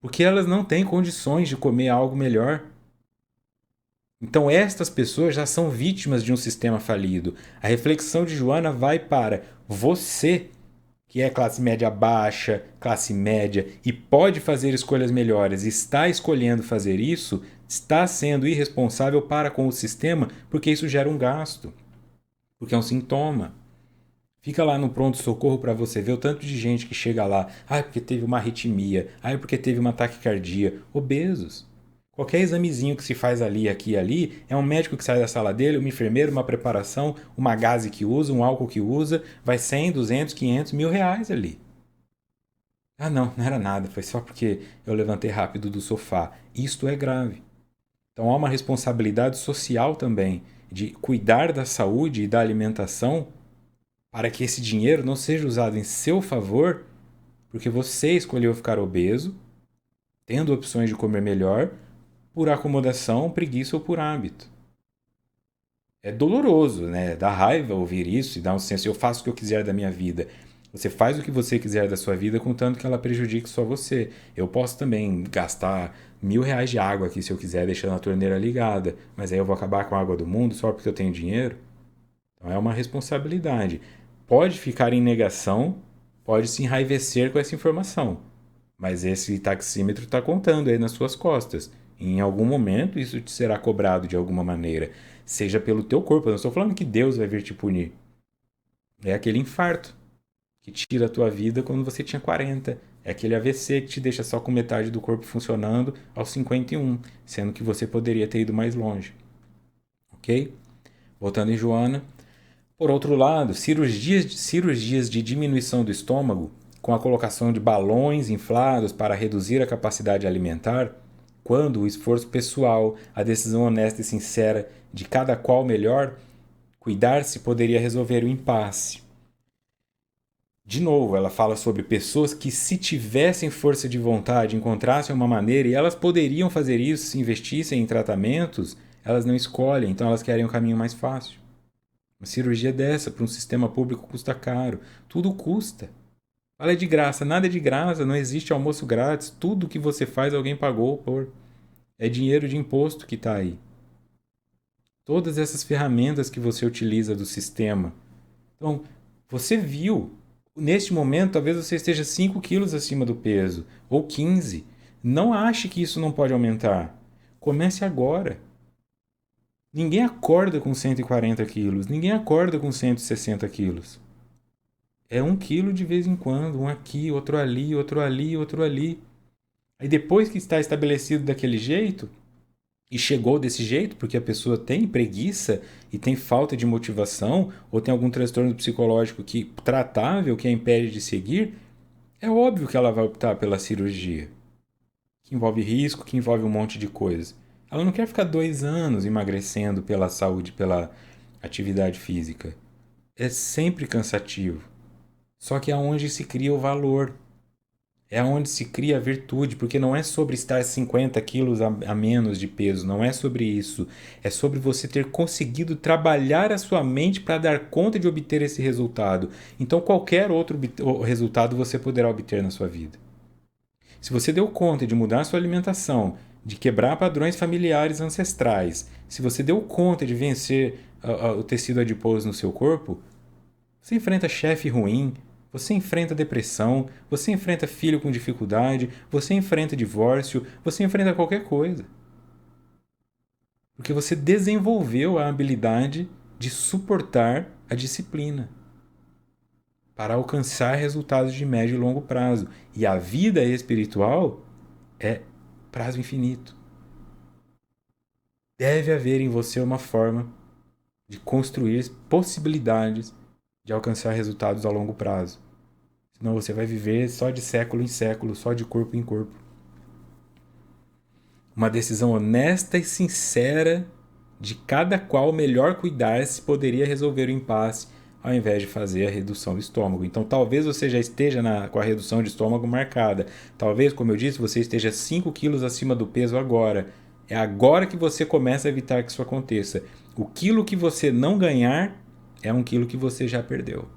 S1: Porque elas não têm condições de comer algo melhor. Então estas pessoas já são vítimas de um sistema falido. A reflexão de Joana vai para você, que é classe média baixa, classe média, e pode fazer escolhas melhores, está escolhendo fazer isso, está sendo irresponsável para com o sistema, porque isso gera um gasto. Porque é um sintoma. Fica lá no pronto-socorro para você ver o tanto de gente que chega lá. Ah, porque teve uma arritmia. Ah, porque teve uma taquicardia. Obesos. Qualquer examezinho que se faz ali, aqui e ali, é um médico que sai da sala dele, uma enfermeira, uma preparação, uma gaze que usa, um álcool que usa, vai 100, 200, 500, R$ 1.000 ali. Ah, não, não era nada, foi só porque eu levantei rápido do sofá. Isto é grave. Então há uma responsabilidade social também de cuidar da saúde e da alimentação para que esse dinheiro não seja usado em seu favor, porque você escolheu ficar obeso, tendo opções de comer melhor, por acomodação, preguiça ou por hábito. É doloroso, né? Dá raiva ouvir isso e dá um senso, eu faço o que eu quiser da minha vida. Você faz o que você quiser da sua vida, contanto que ela prejudique só você. Eu posso também gastar R$ 1.000 de água aqui se eu quiser, deixando a torneira ligada, mas aí eu vou acabar com a água do mundo só porque eu tenho dinheiro? Então é uma responsabilidade. Pode ficar em negação, pode se enraivecer com essa informação, mas esse taxímetro está contando aí nas suas costas. Em algum momento isso te será cobrado de alguma maneira, seja pelo teu corpo. Eu não estou falando que Deus vai vir te punir. É aquele infarto que tira a tua vida quando você tinha 40. É aquele AVC que te deixa só com metade do corpo funcionando aos 51, sendo que você poderia ter ido mais longe. Ok? Voltando em Joana. Por outro lado, cirurgias de diminuição do estômago, com a colocação de balões inflados para reduzir a capacidade alimentar, quando o esforço pessoal, a decisão honesta e sincera de cada qual melhor, cuidar-se poderia resolver o impasse. De novo, ela fala sobre pessoas que, se tivessem força de vontade, encontrassem uma maneira, e elas poderiam fazer isso se investissem em tratamentos, elas não escolhem, então elas querem um caminho mais fácil. Uma cirurgia dessa para um sistema público custa caro. Tudo custa. Fala de graça, nada é de graça, não existe almoço grátis. Tudo que você faz alguém pagou por. É dinheiro de imposto que está aí. Todas essas ferramentas que você utiliza do sistema. Então, você viu. Neste momento, talvez você esteja 5 quilos acima do peso, ou 15. Não ache que isso não pode aumentar. Comece agora. Ninguém acorda com 140 quilos, ninguém acorda com 160 quilos. É 1 quilo de vez em quando, um aqui, outro ali, outro ali, outro ali. Aí depois que está estabelecido daquele jeito, e chegou desse jeito, porque a pessoa tem preguiça e tem falta de motivação, ou tem algum transtorno psicológico tratável que a impede de seguir, é óbvio que ela vai optar pela cirurgia, que envolve risco, que envolve um monte de coisa. Ela não quer ficar 2 anos emagrecendo pela saúde, pela atividade física. É sempre cansativo. Só que é onde se cria o valor. É onde se cria a virtude, porque não é sobre estar 50 quilos a menos de peso, não é sobre isso. É sobre você ter conseguido trabalhar a sua mente para dar conta de obter esse resultado. Então, qualquer outro resultado você poderá obter na sua vida. Se você deu conta de mudar a sua alimentação, de quebrar padrões familiares ancestrais, se você deu conta de vencer o tecido adiposo no seu corpo, você enfrenta chefe ruim, você enfrenta depressão, você enfrenta filho com dificuldade, você enfrenta divórcio, você enfrenta qualquer coisa. Porque você desenvolveu a habilidade de suportar a disciplina para alcançar resultados de médio e longo prazo. E a vida espiritual é prazo infinito. Deve haver em você uma forma de construir possibilidades de alcançar resultados a longo prazo. Senão você vai viver só de século em século, só de corpo em corpo. Uma decisão honesta e sincera de cada qual melhor cuidar-se poderia resolver o impasse ao invés de fazer a redução do estômago. Então talvez você já esteja com a redução de estômago marcada. Talvez, como eu disse, você esteja 5 quilos acima do peso agora. É agora que você começa a evitar que isso aconteça. O quilo que você não ganhar é 1 quilo que você já perdeu.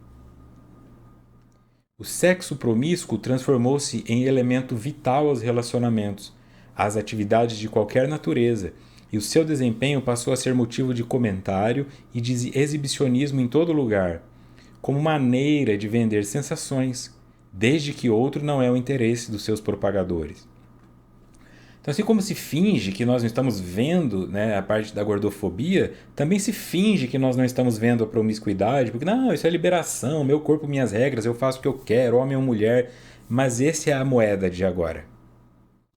S1: O sexo promíscuo transformou-se em elemento vital aos relacionamentos, às atividades de qualquer natureza, e o seu desempenho passou a ser motivo de comentário e de exibicionismo em todo lugar, como maneira de vender sensações, desde que outro não é o interesse dos seus propagadores. Então, assim como se finge que nós não estamos vendo, né, a parte da gordofobia, também se finge que nós não estamos vendo a promiscuidade, porque não, isso é liberação, meu corpo, minhas regras, eu faço o que eu quero, homem ou mulher. Mas essa é a moeda de agora.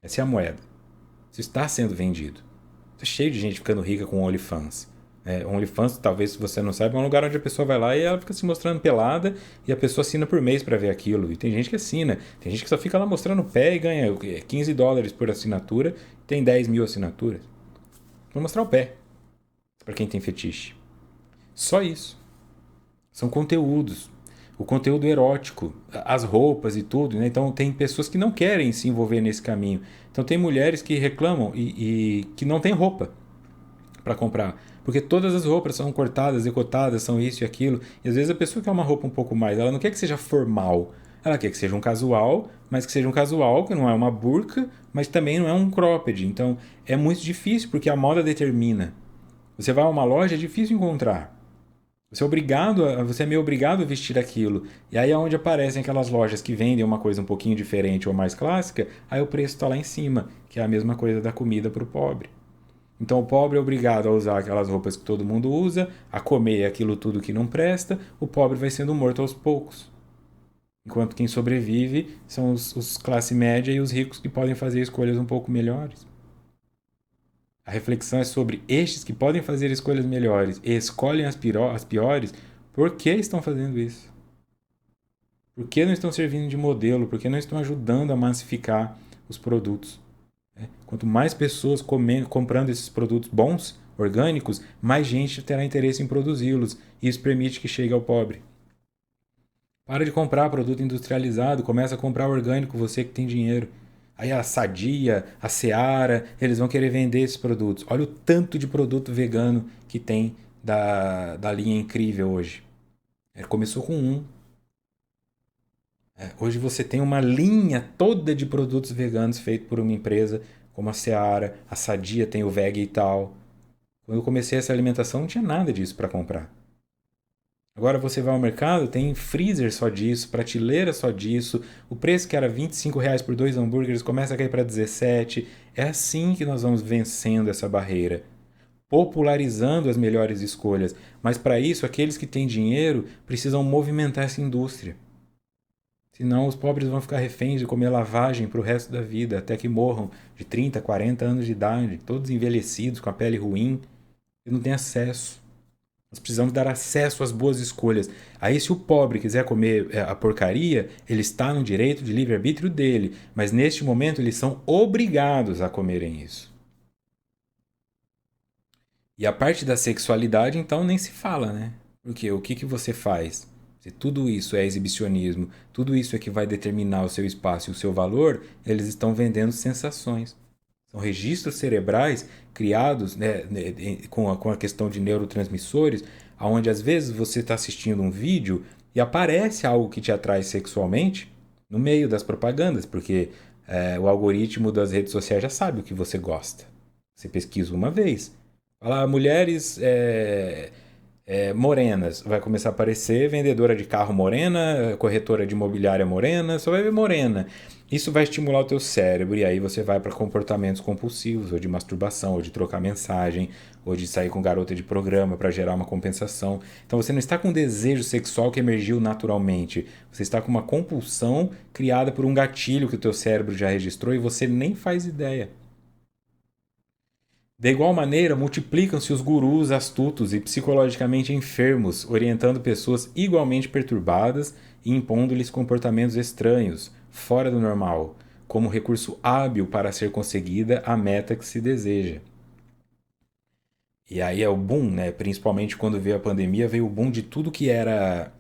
S1: Essa é a moeda. Isso está sendo vendido. Está cheio de gente ficando rica com OnlyFans. OnlyFans, talvez se você não saiba, é um lugar onde a pessoa vai lá e ela fica se mostrando pelada e a pessoa assina por mês para ver aquilo. E tem gente que assina. Tem gente que só fica lá mostrando o pé e ganha $15 por assinatura. Tem 10 mil assinaturas. Vou mostrar o pé. Para quem tem fetiche. Só isso. São conteúdos. O conteúdo erótico, as roupas e tudo, né? Então tem pessoas que não querem se envolver nesse caminho. Então tem mulheres que reclamam e que não tem roupa para comprar. Porque todas as roupas são cortadas, decotadas, são isso e aquilo. E às vezes a pessoa quer uma roupa um pouco mais. Ela não quer que seja formal. Ela quer que seja um casual, mas que seja um casual que não é uma burca, mas também não é um cropped. Então é muito difícil porque a moda determina. Você vai a uma loja, é difícil encontrar. Você é meio obrigado a vestir aquilo. E aí é onde aparecem aquelas lojas que vendem uma coisa um pouquinho diferente ou mais clássica, aí o preço está lá em cima, que é a mesma coisa da comida para o pobre. Então o pobre é obrigado a usar aquelas roupas que todo mundo usa, a comer aquilo tudo que não presta, o pobre vai sendo morto aos poucos. Enquanto quem sobrevive são os classe média e os ricos que podem fazer escolhas um pouco melhores. A reflexão é sobre estes que podem fazer escolhas melhores e escolhem as piores Por que estão fazendo isso? Por que não estão servindo de modelo? Por que não estão ajudando a massificar os produtos? Quanto mais pessoas comprando esses produtos bons, orgânicos, mais gente terá interesse em produzi-los. E isso permite que chegue ao pobre. Para de comprar produto industrializado, começa a comprar orgânico, você que tem dinheiro. Aí a Sadia, a Seara, eles vão querer vender esses produtos. Olha o tanto de produto vegano que tem da linha Incrível hoje. Ele começou com um. Hoje você tem uma linha toda de produtos veganos feito por uma empresa como a Seara, a Sadia tem o Veg e tal. Quando eu comecei essa alimentação não tinha nada disso para comprar. Agora você vai ao mercado, tem freezer só disso, prateleira só disso. O preço que era R$ 25 por 2 hambúrgueres começa a cair para 17. É assim que nós vamos vencendo essa barreira. Popularizando as melhores escolhas. Mas para isso, aqueles que têm dinheiro precisam movimentar essa indústria. Senão os pobres vão ficar reféns de comer lavagem para o resto da vida, até que morram de 30, 40 anos de idade, todos envelhecidos, com a pele ruim, e não têm acesso. Nós precisamos dar acesso às boas escolhas. Aí, se o pobre quiser comer a porcaria, ele está no direito de livre-arbítrio dele. Mas neste momento, eles são obrigados a comerem isso. E a parte da sexualidade, então, nem se fala, né? Porque o que você faz? Se tudo isso é exibicionismo, tudo isso é que vai determinar o seu espaço e o seu valor, eles estão vendendo sensações. São registros cerebrais criados, né, com a questão de neurotransmissores, onde às vezes você está assistindo um vídeo e aparece algo que te atrai sexualmente no meio das propagandas, porque o algoritmo das redes sociais já sabe o que você gosta. Você pesquisa uma vez. Fala, mulheres morenas. Vai começar a aparecer vendedora de carro morena, corretora de imobiliária morena, só vai ver morena. Isso vai estimular o teu cérebro e aí você vai para comportamentos compulsivos, ou de masturbação, ou de trocar mensagem, ou de sair com garota de programa para gerar uma compensação. Então você não está com um desejo sexual que emergiu naturalmente. Você está com uma compulsão criada por um gatilho que o teu cérebro já registrou e você nem faz ideia. Da igual maneira, multiplicam-se os gurus astutos e psicologicamente enfermos, orientando pessoas igualmente perturbadas e impondo-lhes comportamentos estranhos, fora do normal, como recurso hábil para ser conseguida a meta que se deseja. E aí é o boom, né? Principalmente quando veio a pandemia, veio o boom de tudo que era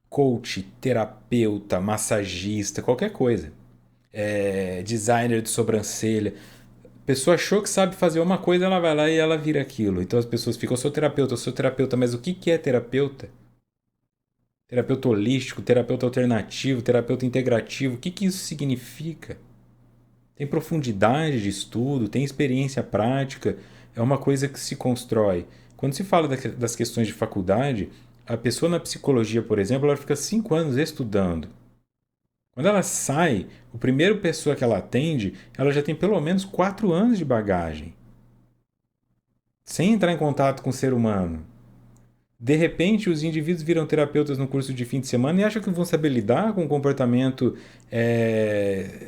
S1: coach, terapeuta, massagista, qualquer coisa. Designer de sobrancelha. A pessoa achou que sabe fazer uma coisa, ela vai lá e ela vira aquilo. Então as pessoas ficam, eu sou terapeuta, mas o que é terapeuta? Terapeuta holístico, terapeuta alternativo, terapeuta integrativo, o que isso significa? Tem profundidade de estudo, tem experiência prática, é uma coisa que se constrói. Quando se fala das questões de faculdade, a pessoa na psicologia, por exemplo, ela fica 5 anos estudando. Quando ela sai, o primeiro pessoa que ela atende, ela já tem pelo menos 4 anos de bagagem. Sem entrar em contato com o ser humano. De repente, os indivíduos viram terapeutas no curso de fim de semana e acham que vão saber lidar com um comportamento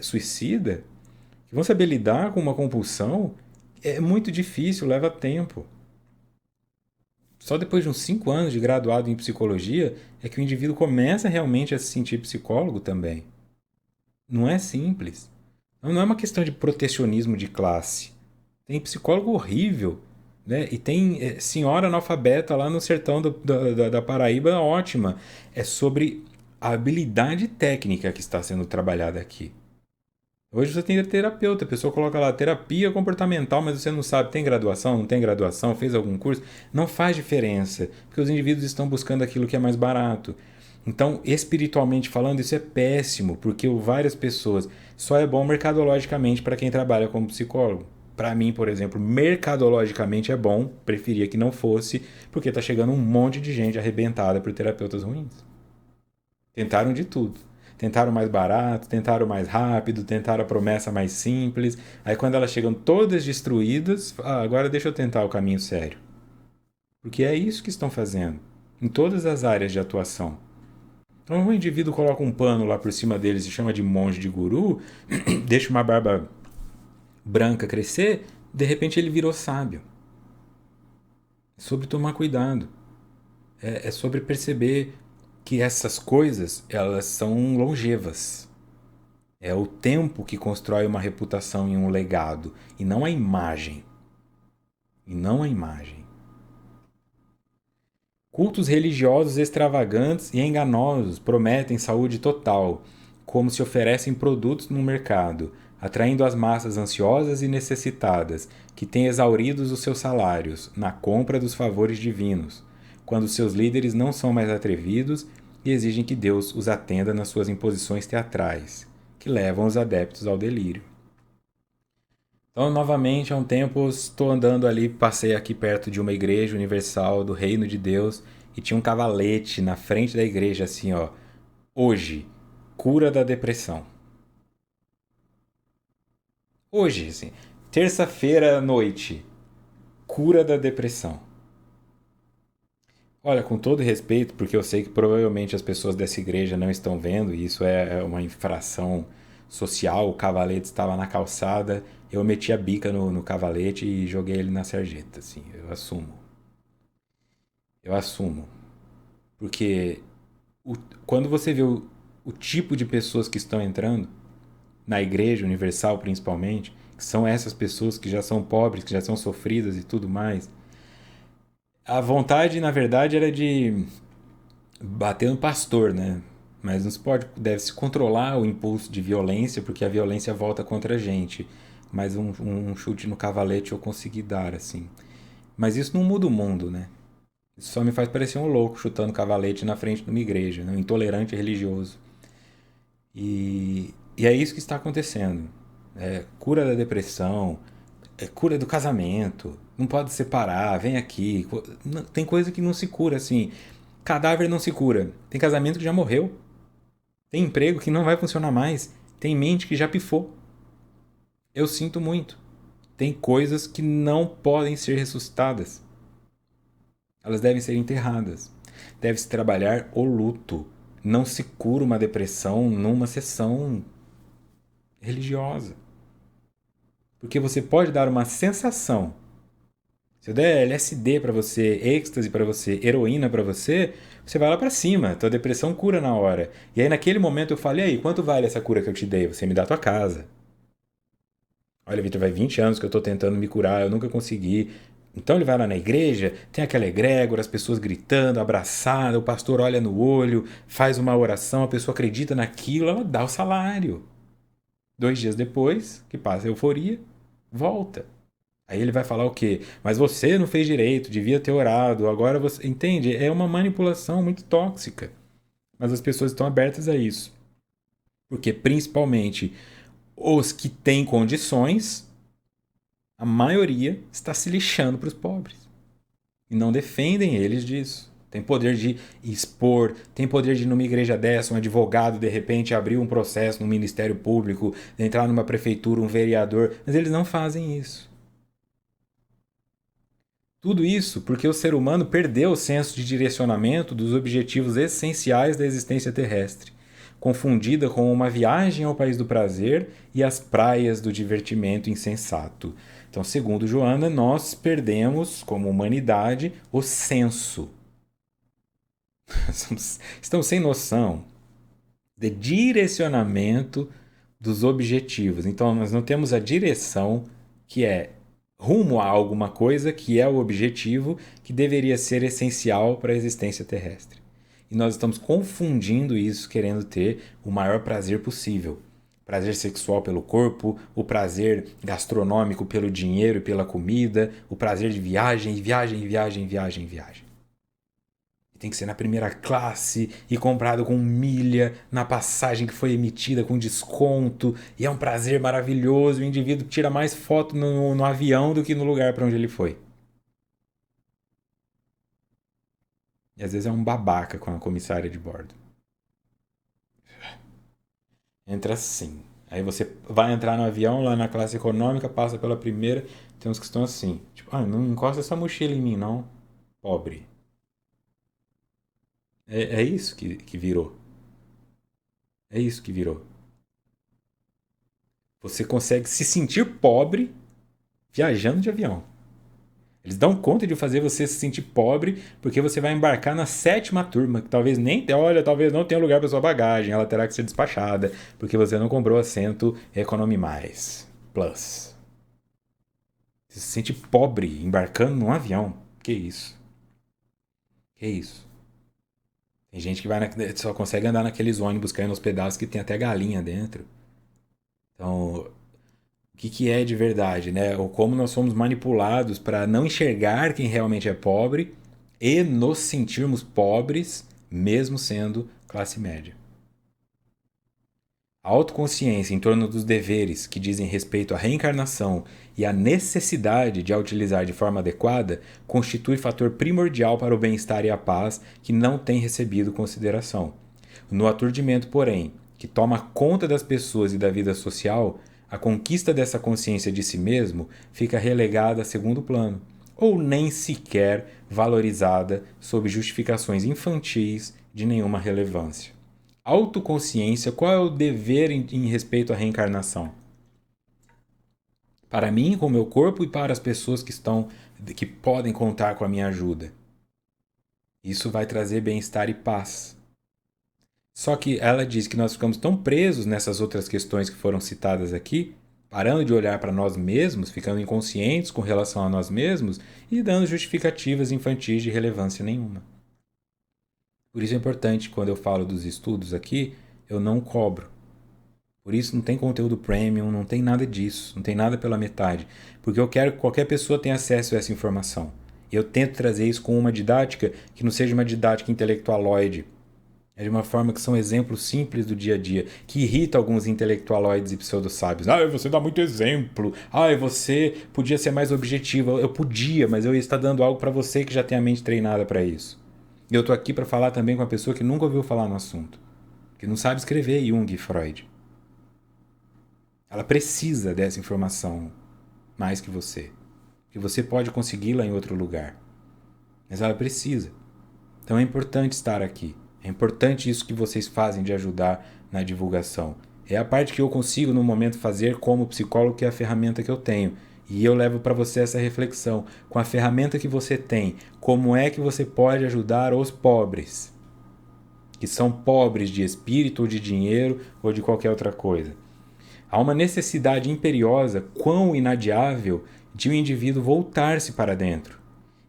S1: suicida, que vão saber lidar com uma compulsão. É muito difícil, leva tempo. Só depois de uns 5 anos de graduado em psicologia é que o indivíduo começa realmente a se sentir psicólogo também. Não é simples. Não é uma questão de protecionismo de classe. Tem psicólogo horrível, né? E tem senhora analfabeta lá no sertão da Paraíba ótima. É sobre a habilidade técnica que está sendo trabalhada aqui. Hoje você tem terapeuta, a pessoa coloca lá terapia comportamental, mas você não sabe, tem graduação, não tem graduação, fez algum curso. Não faz diferença, porque os indivíduos estão buscando aquilo que é mais barato. Então, espiritualmente falando, isso é péssimo, porque várias pessoas só é bom mercadologicamente para quem trabalha como psicólogo. Para mim, por exemplo, mercadologicamente é bom, preferia que não fosse, porque está chegando um monte de gente arrebentada por terapeutas ruins. Tentaram de tudo. Tentaram mais barato, tentaram mais rápido, tentaram a promessa mais simples. Aí quando elas chegam todas destruídas, agora deixa eu tentar o caminho sério. Porque é isso que estão fazendo, em todas as áreas de atuação. Então o indivíduo coloca um pano lá por cima deles e chama de monge de guru, deixa uma barba branca crescer, de repente ele virou sábio. É sobre tomar cuidado. É sobre perceber que essas coisas, elas são longevas. É o tempo que constrói uma reputação e um legado, e não a imagem. E não a imagem. Cultos religiosos extravagantes e enganosos prometem saúde total, como se oferecem produtos no mercado, atraindo as massas ansiosas e necessitadas, que têm exauridos os seus salários na compra dos favores divinos, quando seus líderes não são mais atrevidos e exigem que Deus os atenda nas suas imposições teatrais, que levam os adeptos ao delírio. Então, novamente, há um tempo estou andando ali, passei aqui perto de uma igreja universal do Reino de Deus e tinha um cavalete na frente da igreja assim, ó. Hoje, cura da depressão. Hoje, assim, terça-feira à noite, cura da depressão. Olha, com todo respeito, porque eu sei que provavelmente as pessoas dessa igreja não estão vendo, e isso é uma infração social. O cavalete estava na calçada, eu meti a bica no cavalete e joguei ele na sarjeta, assim, eu assumo. Eu assumo. Porque o- quando você vê o tipo de pessoas que estão entrando, na Igreja Universal principalmente, que são essas pessoas que já são pobres, que já são sofridas e tudo mais, a vontade, na verdade, era de bater no pastor, né? Mas não se pode, deve se controlar o impulso de violência, porque a violência volta contra a gente. Mas um chute no cavalete eu consegui dar, assim. Mas isso não muda o mundo, né? Isso só me faz parecer um louco chutando cavalete na frente de uma igreja, né? Um intolerante religioso. E é isso que está acontecendo. É cura da depressão, é cura do casamento. Não pode separar, vem aqui. Tem coisa que não se cura assim. Cadáver não se cura. Tem casamento que já morreu. Tem emprego que não vai funcionar mais. Tem mente que já pifou. Eu sinto muito. Tem coisas que não podem ser ressuscitadas. Elas devem ser enterradas. Deve-se trabalhar o luto. Não se cura uma depressão numa sessão religiosa. Porque você pode dar uma sensação. Se eu der LSD pra você, êxtase pra você, heroína pra você, você vai lá pra cima, tua depressão cura na hora. E aí naquele momento eu falo: "E aí, quanto vale essa cura que eu te dei? Você me dá tua casa". Olha, Vitor, vai 20 anos que eu tô tentando me curar, eu nunca consegui. Então ele vai lá na igreja, tem aquela egrégora, as pessoas gritando, abraçada, o pastor olha no olho, faz uma oração, a pessoa acredita naquilo, ela dá o salário. 2 dias depois, que passa a euforia, volta. Aí ele vai falar o quê? Mas você não fez direito, devia ter orado, agora você. Entende? É uma manipulação muito tóxica. Mas as pessoas estão abertas a isso. Porque principalmente os que têm condições, a maioria está se lixando para os pobres. E não defendem eles disso. Tem poder de expor, tem poder de ir numa igreja dessa, um advogado de repente abrir um processo no Ministério Público, entrar numa prefeitura, um vereador, mas eles não fazem isso. Tudo isso porque o ser humano perdeu o senso de direcionamento dos objetivos essenciais da existência terrestre, confundida com uma viagem ao país do prazer e às praias do divertimento insensato. Então, segundo Joana, nós perdemos, como humanidade, o senso. Estamos sem noção de direcionamento dos objetivos. Então, nós não temos a direção que é rumo a alguma coisa que é o objetivo que deveria ser essencial para a existência terrestre. E nós estamos confundindo isso, querendo ter o maior prazer possível. Prazer sexual pelo corpo, o prazer gastronômico pelo dinheiro e pela comida, o prazer de viagem, viagem, viagem, viagem, viagem. Tem que ser na primeira classe e comprado com milha na passagem que foi emitida com desconto. E é um prazer maravilhoso. O indivíduo tira mais foto no avião do que no lugar para onde ele foi. E às vezes é um babaca com a comissária de bordo. Entra assim. Aí você vai entrar no avião lá na classe econômica, passa pela primeira. Tem uns que estão assim. Tipo, não encosta essa mochila em mim, não. Pobre. É isso que virou. É isso que virou. Você consegue se sentir pobre viajando de avião. Eles dão conta de fazer você se sentir pobre porque você vai embarcar na 7ª turma, que talvez nem, olha, talvez não tenha lugar para sua bagagem, ela terá que ser despachada porque você não comprou assento Economy Mais Plus. Você se sente pobre embarcando num avião. Que isso? Que isso? Tem gente que só consegue andar naqueles ônibus caindo aos pedaços que tem até galinha dentro. Então, o que é de verdade, né? Ou como nós somos manipulados para não enxergar quem realmente é pobre e nos sentirmos pobres, mesmo sendo classe média. A autoconsciência em torno dos deveres que dizem respeito à reencarnação e à necessidade de a utilizar de forma adequada constitui fator primordial para o bem-estar e a paz que não tem recebido consideração. No aturdimento, porém, que toma conta das pessoas e da vida social, a conquista dessa consciência de si mesmo fica relegada a segundo plano, ou nem sequer valorizada sob justificações infantis de nenhuma relevância. Autoconsciência, qual é o dever em respeito à reencarnação? Para mim, com o meu corpo e para as pessoas que podem contar com a minha ajuda. Isso vai trazer bem-estar e paz. Só que ela diz que nós ficamos tão presos nessas outras questões que foram citadas aqui, parando de olhar para nós mesmos, ficando inconscientes com relação a nós mesmos e dando justificativas infantis de relevância nenhuma. Por isso é importante, quando eu falo dos estudos aqui, eu não cobro. Por isso não tem conteúdo premium, não tem nada disso, não tem nada pela metade. Porque eu quero que qualquer pessoa tenha acesso a essa informação. E eu tento trazer isso com uma didática que não seja uma didática intelectualoide. É de uma forma que são exemplos simples do dia a dia, que irrita alguns intelectualoides e pseudo-sábios. Ah, você dá muito exemplo. Ah, você podia ser mais objetivo. Eu podia, mas eu ia estar dando algo para você que já tem a mente treinada para isso. E eu tô aqui para falar também com uma pessoa que nunca ouviu falar no assunto, que não sabe escrever Jung e Freud. Ela precisa dessa informação mais que você. Que você pode consegui-la em outro lugar. Mas ela precisa. Então é importante estar aqui. É importante isso que vocês fazem de ajudar na divulgação. É a parte que eu consigo no momento fazer como psicólogo, que é a ferramenta que eu tenho. E eu levo para você essa reflexão. Com a ferramenta que você tem, como é que você pode ajudar os pobres? Que são pobres de espírito ou de dinheiro ou de qualquer outra coisa. Há uma necessidade imperiosa, quão inadiável, de um indivíduo voltar-se para dentro,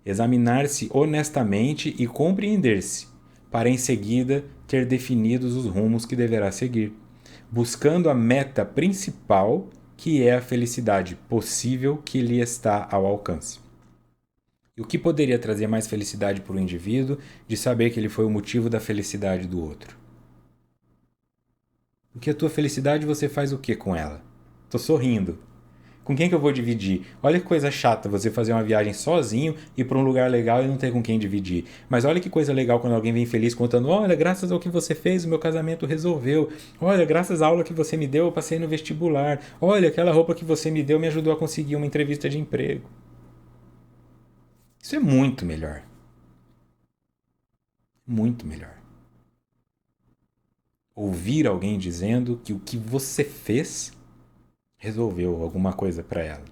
S1: examinar-se honestamente e compreender-se, para em seguida ter definidos os rumos que deverá seguir, buscando a meta principal, que é a felicidade possível que lhe está ao alcance. E o que poderia trazer mais felicidade para o indivíduo de saber que ele foi o motivo da felicidade do outro? Porque a tua felicidade, você faz o que com ela? Tô sorrindo. Com quem que eu vou dividir? Olha que coisa chata você fazer uma viagem sozinho, ir para um lugar legal e não ter com quem dividir. Mas olha que coisa legal quando alguém vem feliz contando: olha, graças ao que você fez, o meu casamento resolveu. Olha, graças à aula que você me deu, eu passei no vestibular. Olha, aquela roupa que você me deu me ajudou a conseguir uma entrevista de emprego. Isso é muito melhor. Muito melhor. Ouvir alguém dizendo que o que você fez resolveu alguma coisa para ela.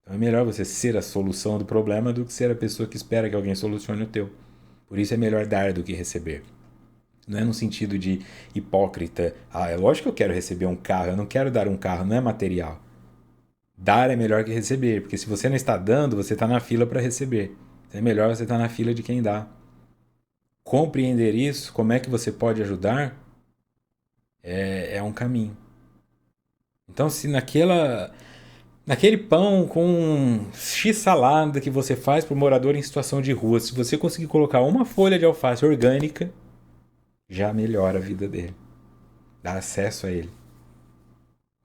S1: Então é melhor você ser a solução do problema do que ser a pessoa que espera que alguém solucione o teu. Por isso é melhor dar do que receber. Não é no sentido de hipócrita. Ah, é lógico que eu quero receber um carro, eu não quero dar um carro, não é material. Dar é melhor que receber, porque se você não está dando, você está na fila para receber. Então é melhor você estar na fila de quem dá. Compreender isso, como é que você pode ajudar, é um caminho. Então, se naquele pão com X salada que você faz para o morador em situação de rua, se você conseguir colocar uma folha de alface orgânica, já melhora a vida dele. Dá acesso a ele.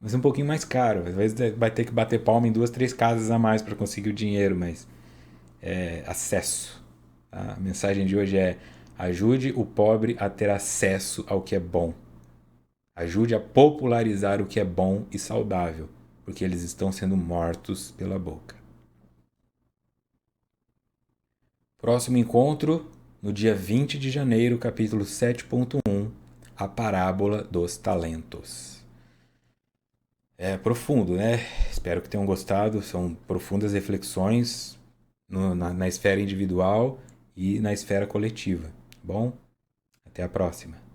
S1: Mas é um pouquinho mais caro. Às vezes vai ter que bater palma em 2, 3 casas a mais para conseguir o dinheiro, mas é acesso. Tá? A mensagem de hoje é: ajude o pobre a ter acesso ao que é bom. Ajude a popularizar o que é bom e saudável, porque eles estão sendo mortos pela boca. Próximo encontro, no dia 20 de janeiro, capítulo 7.1, a parábola dos talentos. É profundo, né? Espero que tenham gostado. São profundas reflexões na esfera individual e na esfera coletiva. Bom, até a próxima.